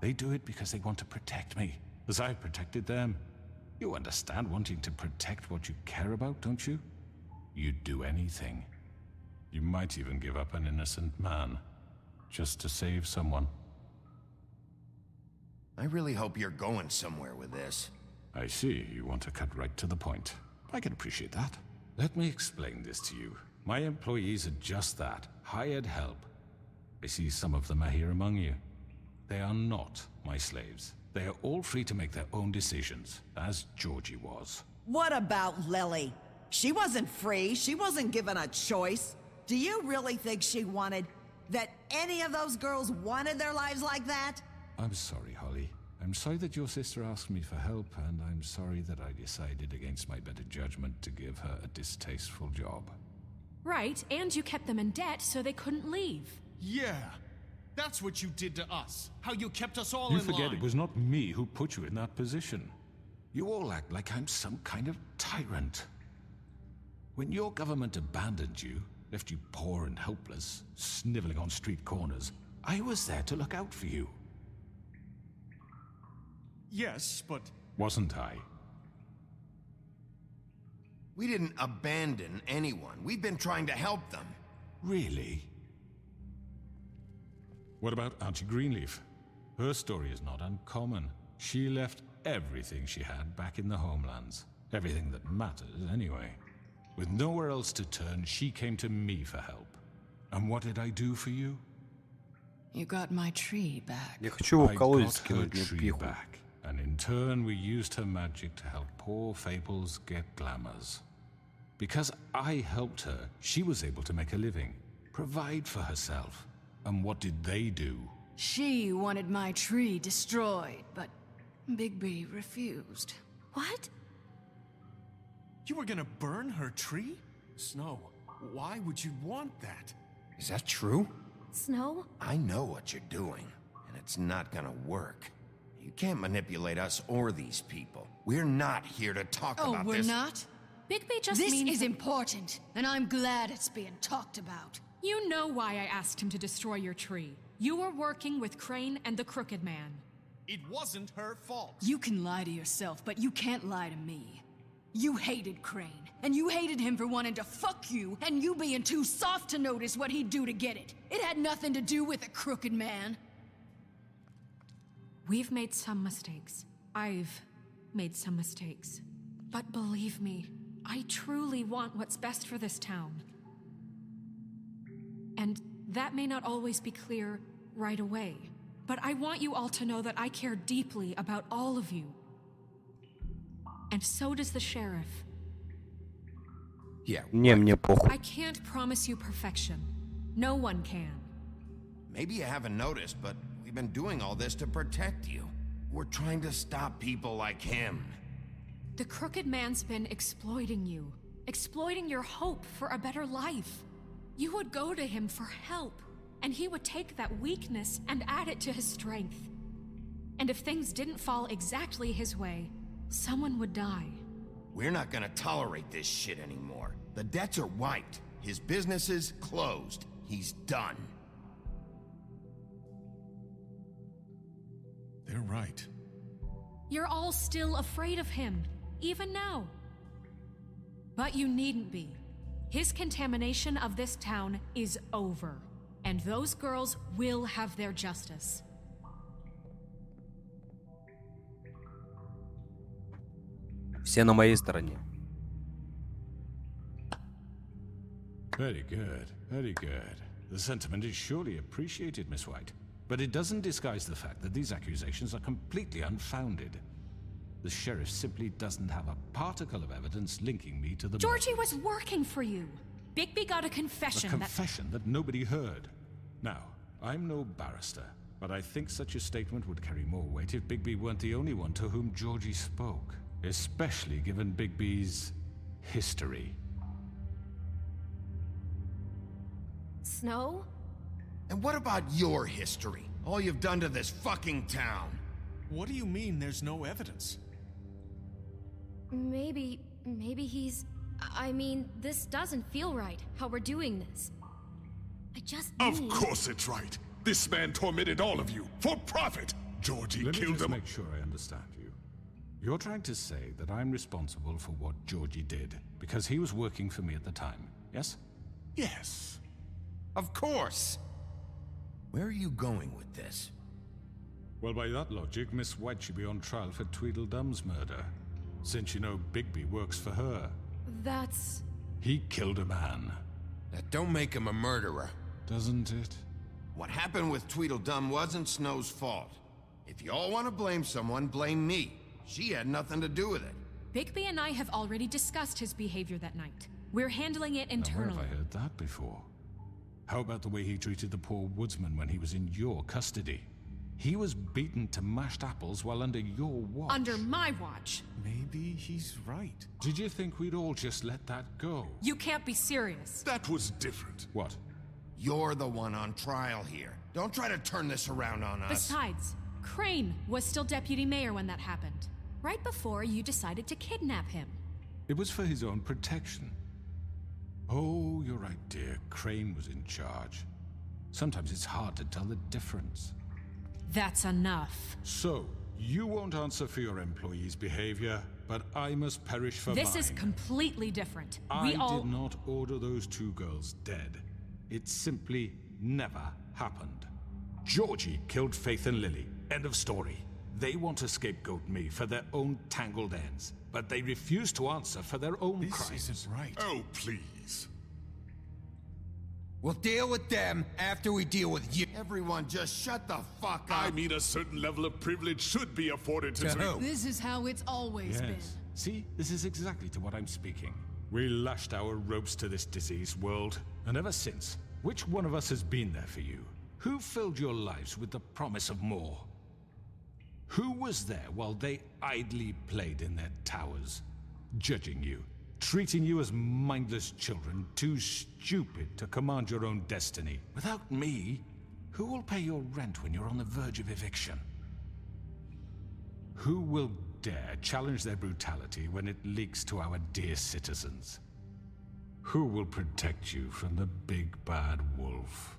They do it because they want to protect me, as I've protected them. You understand wanting to protect what you care about, don't you? You'd do anything. You might even give up an innocent man, just to save someone. I really hope you're going somewhere with this. I see, you want to cut right to the point. I can appreciate that. Let me explain this to you. My employees are just that, hired help. I see some of them are here among you. They are not my slaves. They are all free to make their own decisions, as Georgie was. What about Lily? She wasn't free. She wasn't given a choice. Do you really think she wanted... that any of those girls wanted their lives like that? I'm sorry, Holly. I'm sorry that your sister asked me for help, and I'm sorry that I decided against my better judgment to give her a distasteful job. Right, and you kept them in debt so they couldn't leave. Yeah. That's what you did to us. How you kept us all in line. You forget it was not me who put you in that position. You all act like I'm some kind of tyrant. When your government abandoned you, left you poor and helpless, sniveling on street corners, I was there to look out for you. Yes, but... Wasn't I? We didn't abandon anyone. We've been trying to help them. Really? What about Auntie Greenleaf? Her story is not uncommon. She left everything she had back in the homelands. Everything that matters, anyway. With nowhere else to turn, she came to me for help. And what did I do for you? You got my tree back. Я хочу его в I колодец got her скинуть, мне tree пиху. back. And in turn, we used her magic to help poor Fables get glamours. Because I helped her, she was able to make a living, provide for herself. And what did they do? She wanted my tree destroyed, but Bigby refused. What? You were gonna burn her tree? Snow, why would you want that? Is that true? Snow? I know what you're doing, and it's not gonna work. You can't manipulate us or these people. We're not here to talk about we're this. not? Bigby just This means is that- important, and I'm glad it's being talked about. You know why I asked him to destroy your tree. You were working with Crane and the Crooked Man. It wasn't her fault. You can lie to yourself, but you can't lie to me. You hated Crane, and you hated him for wanting to fuck you, and you being too soft to notice what he'd do to get it. It had nothing to do with the Crooked Man. We've made some mistakes. I've made some mistakes. But believe me, I truly want what's best for this town. And that may not always be clear right away. But I want you all to know that I care deeply about all of you. And so does the sheriff. Yeah. Не, мне похуй. I can't promise you perfection. No one can. Maybe you haven't noticed, but we've been doing all this to protect you. We're trying to stop people like him. The Crooked Man's been exploiting you. Exploiting your hope for a better life. You would go to him for help, and he would take that weakness and add it to his strength. And if things didn't fall exactly his way, someone would die. We're not gonna tolerate this shit anymore. The debts are wiped. His business is closed. He's done. They're right. You're all still afraid of him, even now. But you needn't be. His contamination of this town is over, and those girls will have their justice. Все на моей стороне. Very good, very good. The sentiment is surely appreciated, Miss White. But it doesn't disguise the fact that these accusations are completely unfounded. The sheriff simply doesn't have a particle of evidence linking me to the Georgie was working for you. Bigby got a confession. A confession that nobody heard. Now, I'm no barrister, but I think such a statement would carry more weight if Bigby weren't the only one to whom Georgie spoke, especially given Bigby's history. Snow? And what about your history? All you've done to this fucking town. What do you mean there's no evidence? Maybe he's... I mean, this doesn't feel right, how we're doing this. I just Of need... course it's right. This man tormented all of you for profit. Georgie Let me killed just them. make sure I understand you. You're trying to say that I'm responsible for what Georgie did because he was working for me at the time, yes? Yes. Of course. Where are you going with this? Well, by that logic, Miss White should be on trial for Tweedledum's murder, since you know Bigby works for her. That's... He killed a man. That don't make him a murderer. Doesn't it? What happened with Tweedledum wasn't Snow's fault. If you all want to blame someone, blame me. She had nothing to do with it. Bigby and I have already discussed his behavior that night. We're handling it Now, internally. where have I heard that before? How about the way he treated the poor woodsman when he was in your custody? He was beaten to mashed apples while under your watch. Under my watch. Maybe he's right. Did you think we'd all just let that go? You can't be serious. That was different. What? You're the one on trial here. Don't try to turn this around on us. Besides, Crane was still deputy mayor when that happened. Right before you decided to kidnap him. It was for his own protection. Oh, you're right, dear. Crane was in charge. Sometimes it's hard to tell the difference. That's enough. So, you won't answer for your employees' behavior, but I must perish for This mine. is completely different. I did not order those two girls dead. It simply never happened. Georgie killed Faith and Lily. End of story. They want to scapegoat me for their own tangled ends, but they refuse to answer for their own crimes. This isn't right. Oh, please. We'll deal with them after we deal with you. Everyone just shut the fuck up. I mean, a certain level of privilege should be afforded to who? This is how it's always been. Yes. See, this is exactly to what I'm speaking. We lashed our ropes to this diseased world, and ever since, which one of us has been there for you? Who filled your lives with the promise of more? Who was there while they idly played in their towers, judging you, treating you as mindless children, too stupid to command your own destiny? Without me, who will pay your rent when you're on the verge of eviction? Who will dare challenge their brutality when it leaks to our dear citizens? Who will protect you from the big bad wolf?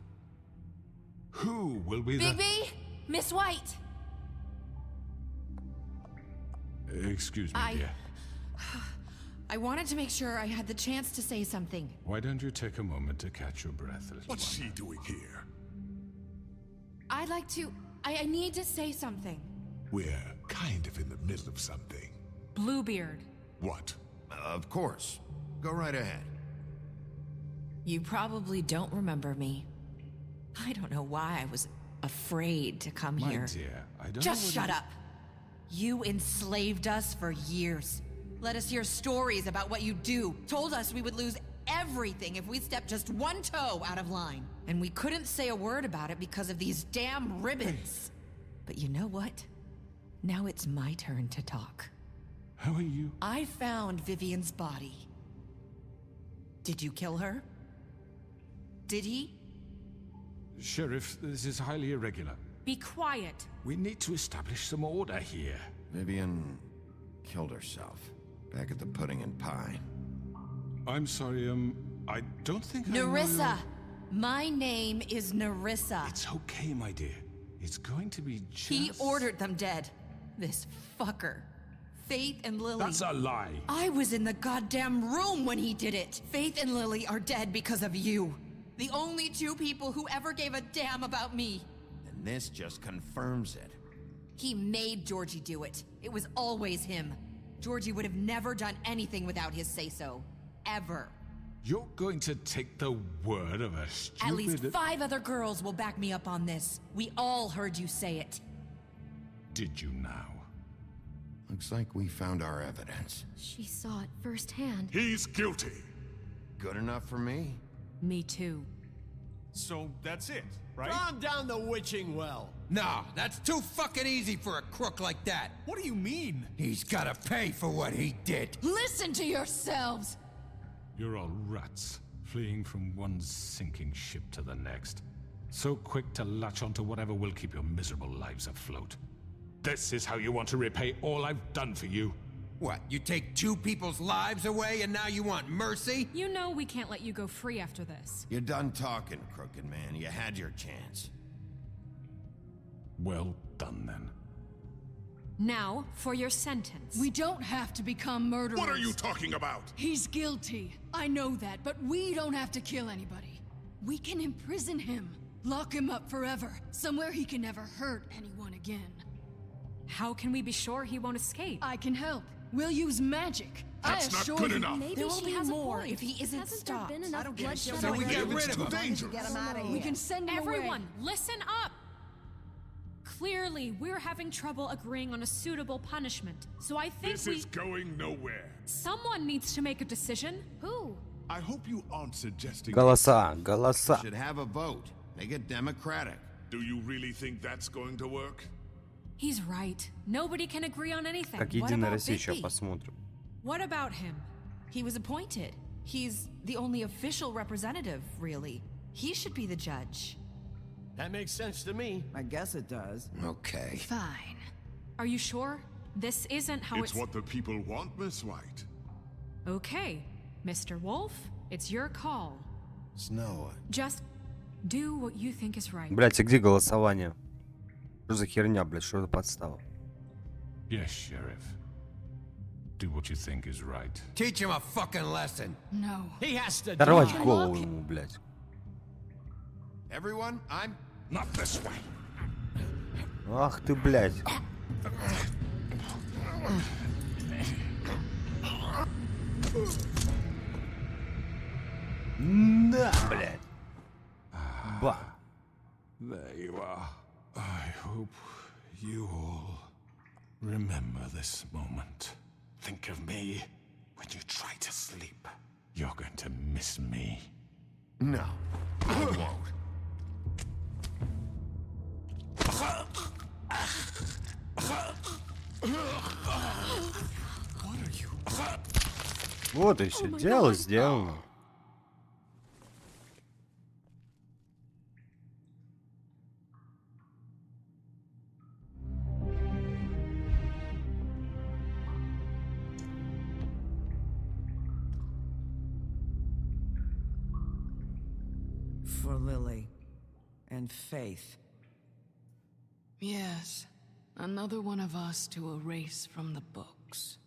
Who will be the— Bigby! Miss White! Excuse me, dear. I wanted to make sure I had the chance to say something. Why don't you take a moment to catch your breath, little What's one? she doing here? I'd like to... I need to say something. We're kind of in the middle of something. Bluebeard. What? Of course. Go right ahead. You probably don't remember me. I don't know why I was afraid to come My here. dear, I don't Just know shut up. You enslaved us for years. Let us hear stories about what you do. Told us we would lose everything if we stepped just one toe out of line. And we couldn't say a word about it because of these damn ribbons. But you know what? Now it's my turn to talk. How are you? I found Vivian's body. Did you kill her? Did he? Sheriff, this is highly irregular. Be quiet. We need to establish some order here. Vivian killed herself back at the Pudding and Pie. I'm sorry, I don't think Nerissa! My name is Nerissa. It's okay, my dear. It's going to be just... He ordered them dead. This fucker. Faith and Lily. That's a lie. I was in the goddamn room when he did it. Faith and Lily are dead because of you. The only two people who ever gave a damn about me. And this just confirms it. He made Georgie do it. It was always him. Georgie would have never done anything without his say-so. Ever. You're going to take the word of a stupid... At least 5 other girls will back me up on this. We all heard you say it. Did you now? Looks like we found our evidence. She saw it firsthand. He's guilty. Good enough for me? Me too. So that's it, right? Calm down the witching well. No, that's too fucking easy for a crook like that. What do you mean? He's gotta pay for what he did. Listen to yourselves! You're all rats, fleeing from one sinking ship to the next. So quick to latch onto whatever will keep your miserable lives afloat. This is how you want to repay all I've done for you? What, you take 2 people's lives away and now you want mercy? You know we can't let you go free after this. You're done talking, crooked man. You had your chance. Well done, then. Now, for your sentence. We don't have to become murderers. What are you talking about? He's guilty. I know that, but we don't have to kill anybody. We can imprison him. Lock him up forever. Somewhere he can never hurt anyone again. How can we be sure he won't escape? I can help. We'll use magic. That's I not assure good you. enough. Maybe There will she be has more a point. if he isn't Hasn't stopped. there been enough I don't give a bloodshed shit. So we already? get rid It's of too him. dangerous. Get him out of We here. can send him Everyone, away. listen up! Clearly, we're having trouble agreeing on a suitable punishment, so I think This is going nowhere. Someone needs to make a decision. Who? I hope you aren't suggesting... Голоса. Should have a vote. Make it democratic. Do you really think that's going to work? He's right. Nobody can agree on anything. Как Единая Россия, сейчас посмотрим. What about him? He was appointed. He's the only official representative, really. He should be the judge. That makes sense to me. I guess it does. Okay. Fine. Are you sure? This isn't how It's what the people want, Miss White. Okay. Mr. Wolf, it's your call. Snow. Just do what you think is right. Блять, а где голосование? Что за херня, блять, что за подстава? Yes, Sheriff. Do what you think is right. Teach him a fucking lesson. No. He has to Оторвать die. голову ему, блять. Everyone, I'm Not this way. Ах ты, блять. Да, блять. Ба. There you are. I hope you all remember this moment. Think of me when you try to sleep. You're going to miss me. No, I won't. Вот и все. Дело сделано. For Lily and Faith. Yes, another one of us to erase from the books.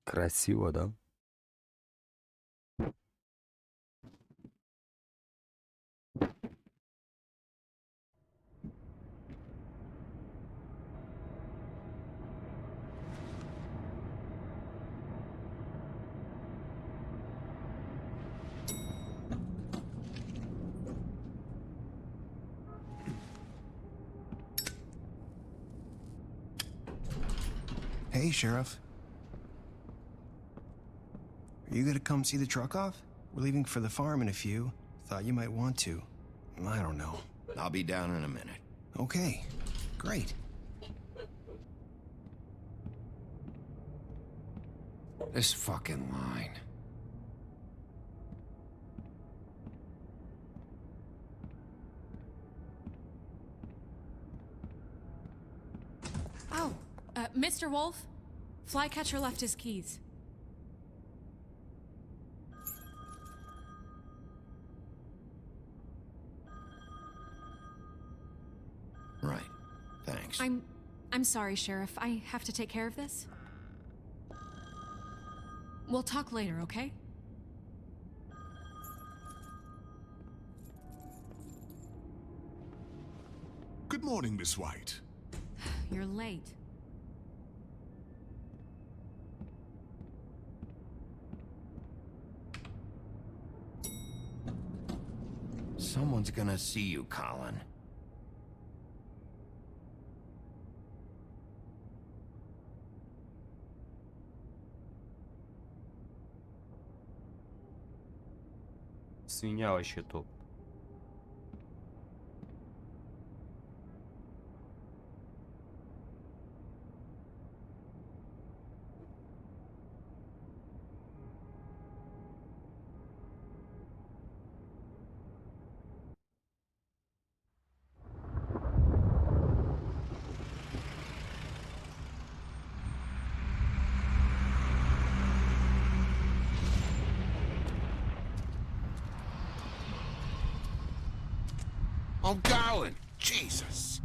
Красиво, да? Hey, Sheriff. Are you gonna come see the truck off? We're leaving for the farm in a few. Thought you might want to. I don't know. I'll be down in a minute. Okay, great. This fucking line. Oh, Mr. Wolf, Flycatcher left his keys. Right. Thanks. I'm sorry, Sheriff. I have to take care of this. We'll talk later, okay? Good morning, Miss White. You're late. Someone's gonna see you, Colin. Свинья вообще топ. I'm going. Jesus.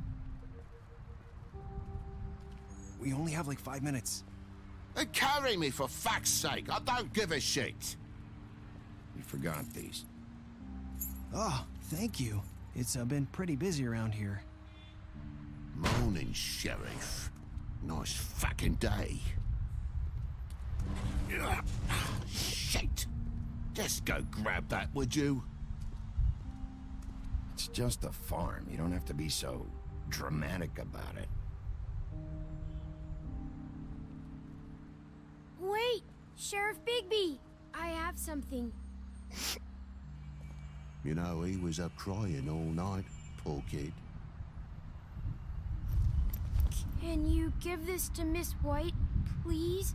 We only have like 5 minutes. Then carry me for fuck's sake. I don't give a shit. You forgot these. Oh, thank you. It's been pretty busy around here. Morning, Sheriff. Nice fucking day. Ugh. Shit. Just go grab that, would you? It's just a farm. You don't have to be so dramatic about it. Wait! Sheriff Bigby, I have something. You know, he was up crying all night, poor kid. Can you give this to Miss White, please?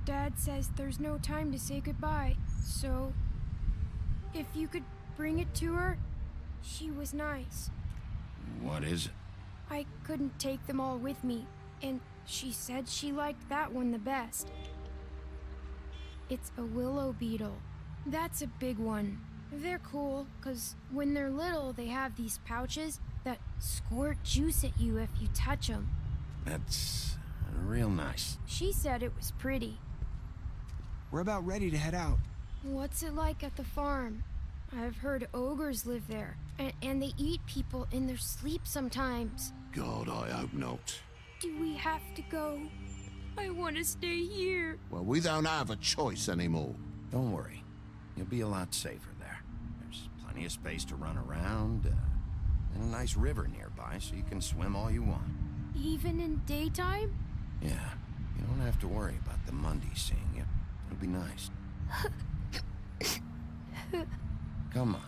Dad says there's no time to say goodbye, so if you could bring it to her, she was nice. What is it? I couldn't take them all with me, and she said she liked that one the best. It's a willow beetle. That's a big one. They're cool, 'cause when they're little, they have these pouches that squirt juice at you if you touch them. That's real nice. She said it was pretty. We're about ready to head out. What's it like at the farm? I've heard ogres live there, and they eat people in their sleep sometimes. God, I hope not. Do we have to go? I want to stay here. Well, we don't have a choice anymore. Don't worry. You'll be a lot safer there. There's plenty of space to run around, and a nice river nearby so you can swim all you want. Even in daytime? Yeah, you don't have to worry about the Mundies seeing you. It'll be nice. Come on.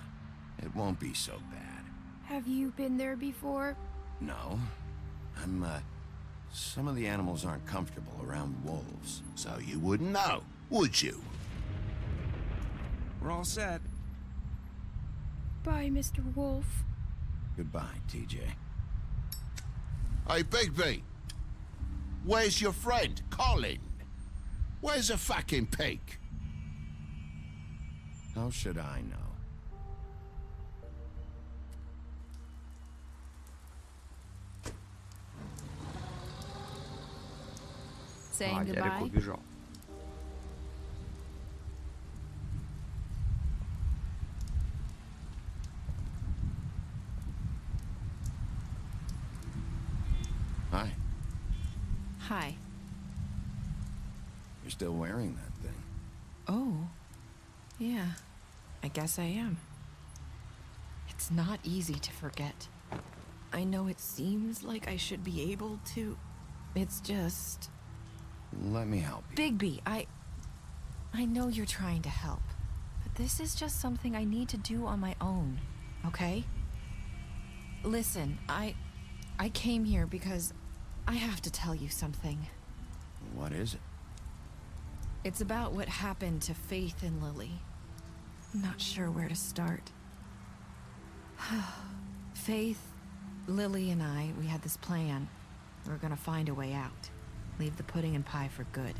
It won't be so bad. Have you been there before? No. Some of the animals aren't comfortable around wolves. So you wouldn't know, would you? We're all set. Bye, Mr. Wolf. Goodbye, TJ. Hey, Bigby. Where's your friend, Colin? Where's the fucking pig? How should I know? Saying Ярик goodbye? убежал. Hi. Hi. You're still wearing that thing. Oh. Yeah. I guess I am. It's not easy to forget. I know it seems like I should be able to. It's just... Let me help you. Bigby, I know you're trying to help, but this is just something I need to do on my own, okay? Listen, I came here because I have to tell you something. What is it? It's about what happened to Faith and Lily. I'm not sure where to start. Faith, Lily, and I, we had this plan. We were gonna find a way out. Leave the pudding and pie for good.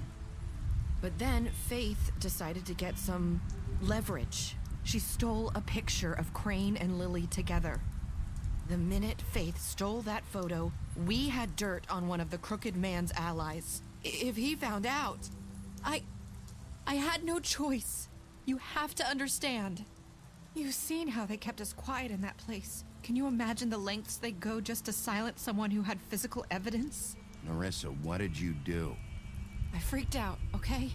But then Faith decided to get some leverage. She stole a picture of Crane and Lily together. The minute Faith stole that photo, we had dirt on one of the Crooked Man's allies. If he found out, I had no choice. You have to understand. You've seen how they kept us quiet in that place. Can you imagine the lengths they go just to silence someone who had physical evidence? Narissa, what did you do? I freaked out, okay?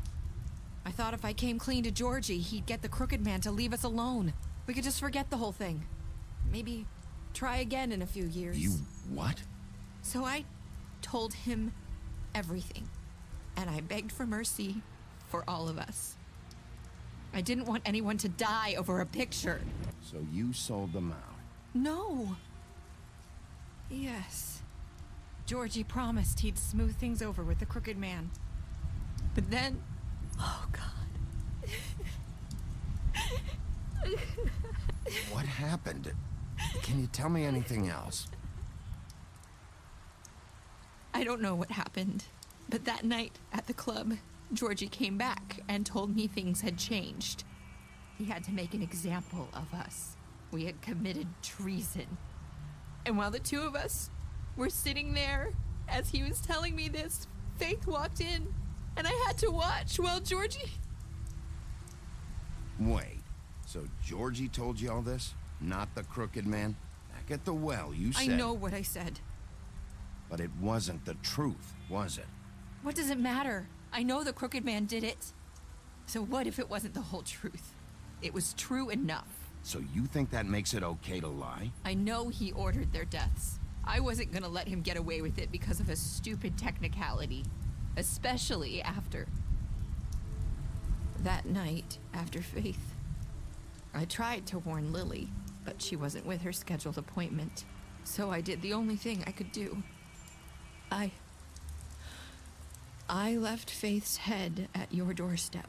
I thought if I came clean to Georgie, he'd get the Crooked Man to leave us alone. We could just forget the whole thing. Maybe try again in a few years. You what? So I told him everything. And I begged for mercy for all of us. I didn't want anyone to die over a picture. So you sold them out? No. Yes. Georgie promised he'd smooth things over with the Crooked Man. But then... Oh, God. What happened? Can you tell me anything else? I don't know what happened. But that night at the club, Georgie came back and told me things had changed. He had to make an example of us. We had committed treason. And while the two of us were sitting there, as he was telling me this, Faith walked in, and I had to watch while Georgie... Wait, so Georgie told you all this? Not the Crooked Man? Back at the well, you said... I know what I said. But it wasn't the truth, was it? What does it matter? I know the Crooked Man did it. So what if it wasn't the whole truth? It was true enough. So you think that makes it okay to lie? I know he ordered their deaths. I wasn't gonna let him get away with it because of a stupid technicality. Especially after... That night, after Faith, I tried to warn Lily, but she wasn't with her scheduled appointment. So I did the only thing I could do. I left Faith's head at your doorstep.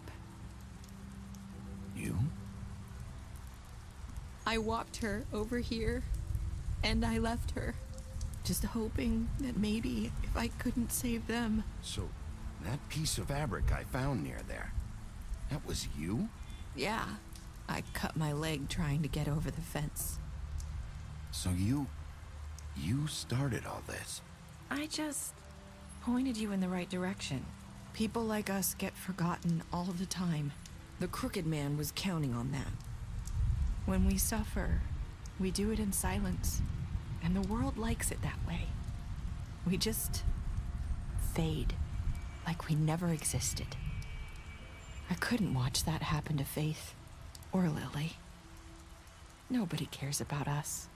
You? I walked her over here, and I left her, just hoping that maybe if I couldn't save them. So, that piece of fabric I found near there, that was you? Yeah, I cut my leg trying to get over the fence. So you started all this? I just pointed you in the right direction. People like us get forgotten all the time. The Crooked Man was counting on that. When we suffer, we do it in silence, and the world likes it that way. We just fade, like we never existed. I couldn't watch that happen to Faith, or Lily. Nobody cares about us.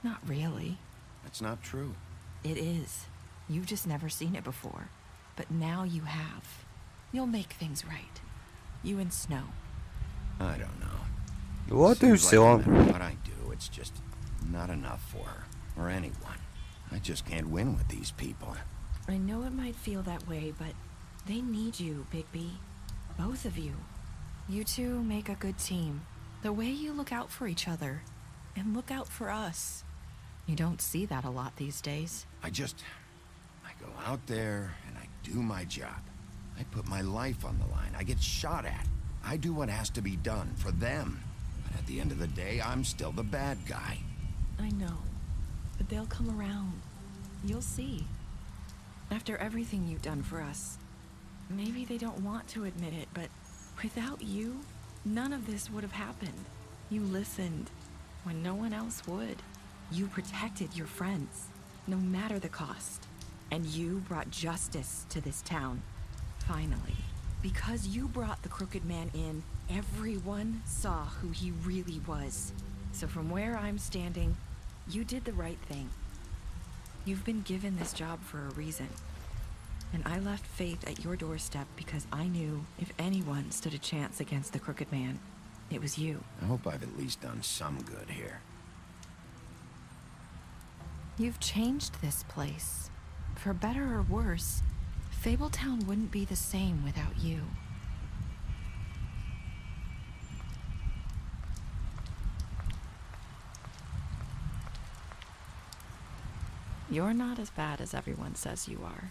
Not really. That's not true. It is. You've just never seen it before. But now you have. You'll make things right. You and Snow. I don't know. Вот и Seems like no все. matter what I do, it's just not enough for her, or anyone. I just can't win with these people. I know it might feel that way, but they need you, Bigby. Both of you. You two make a good team. The way you look out for each other, and look out for us. You don't see that a lot these days. I go out there and I do my job. I put my life on the line. I get shot at. I do what has to be done for them. But at the end of the day, I'm still the bad guy. I know, but they'll come around. You'll see. After everything you've done for us, maybe they don't want to admit it, but without you, none of this would have happened. You listened when no one else would. You protected your friends, no matter the cost. And you brought justice to this town, finally. Because you brought the Crooked Man in, everyone saw who he really was. So from where I'm standing, you did the right thing. You've been given this job for a reason. And I left Faith at your doorstep because I knew if anyone stood a chance against the Crooked Man, it was you. I hope I've at least done some good here. You've changed this place. For better or worse, Fabletown wouldn't be the same without you. You're not as bad as everyone says you are.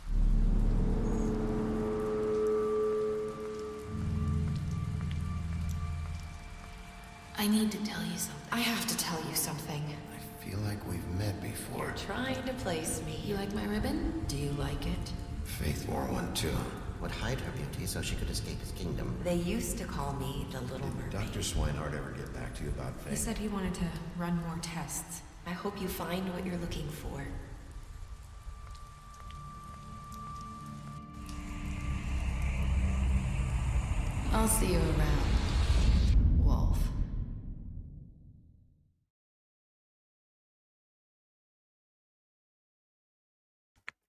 I need to tell you something. I have to tell you something. I feel like we've met before. You're trying to place me. You like my ribbon? Do you like it? Faith wore one too. Would hide her beauty so she could escape his kingdom. They used to call me the Little Mermaid. Dr. Swinehart ever get back to you about Faith? He said he wanted to run more tests. I hope you find what you're looking for. I'll see you around, Wolf.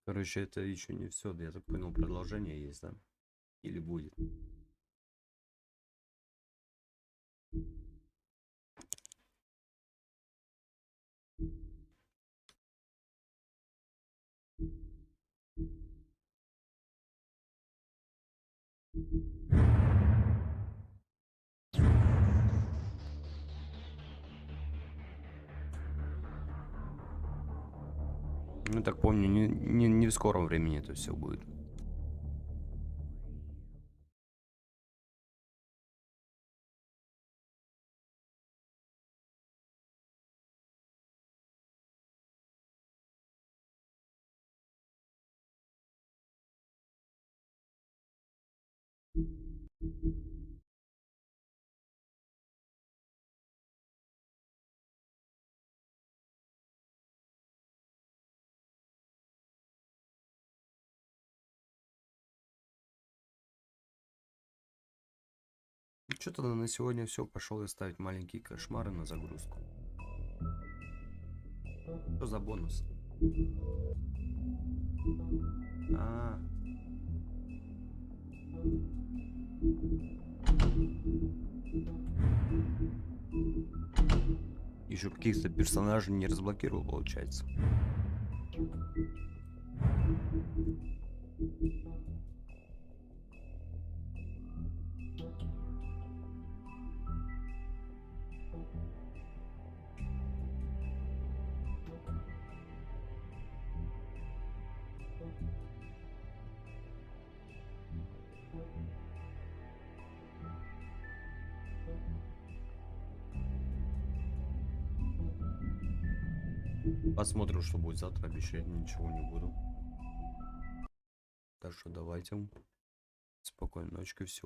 Короче, это еще не все. Я так понял, продолжение есть, да? Или будет? Ну, так помню, не в скором времени это все будет. Что-то на сегодня все. Пошел я ставить маленькие кошмары на загрузку. Что за бонус? Еще каких-то персонажей не разблокировал, получается. Посмотрим, что будет завтра. Обещать ничего не буду. Так что давайте. Спокойной ночи, всего.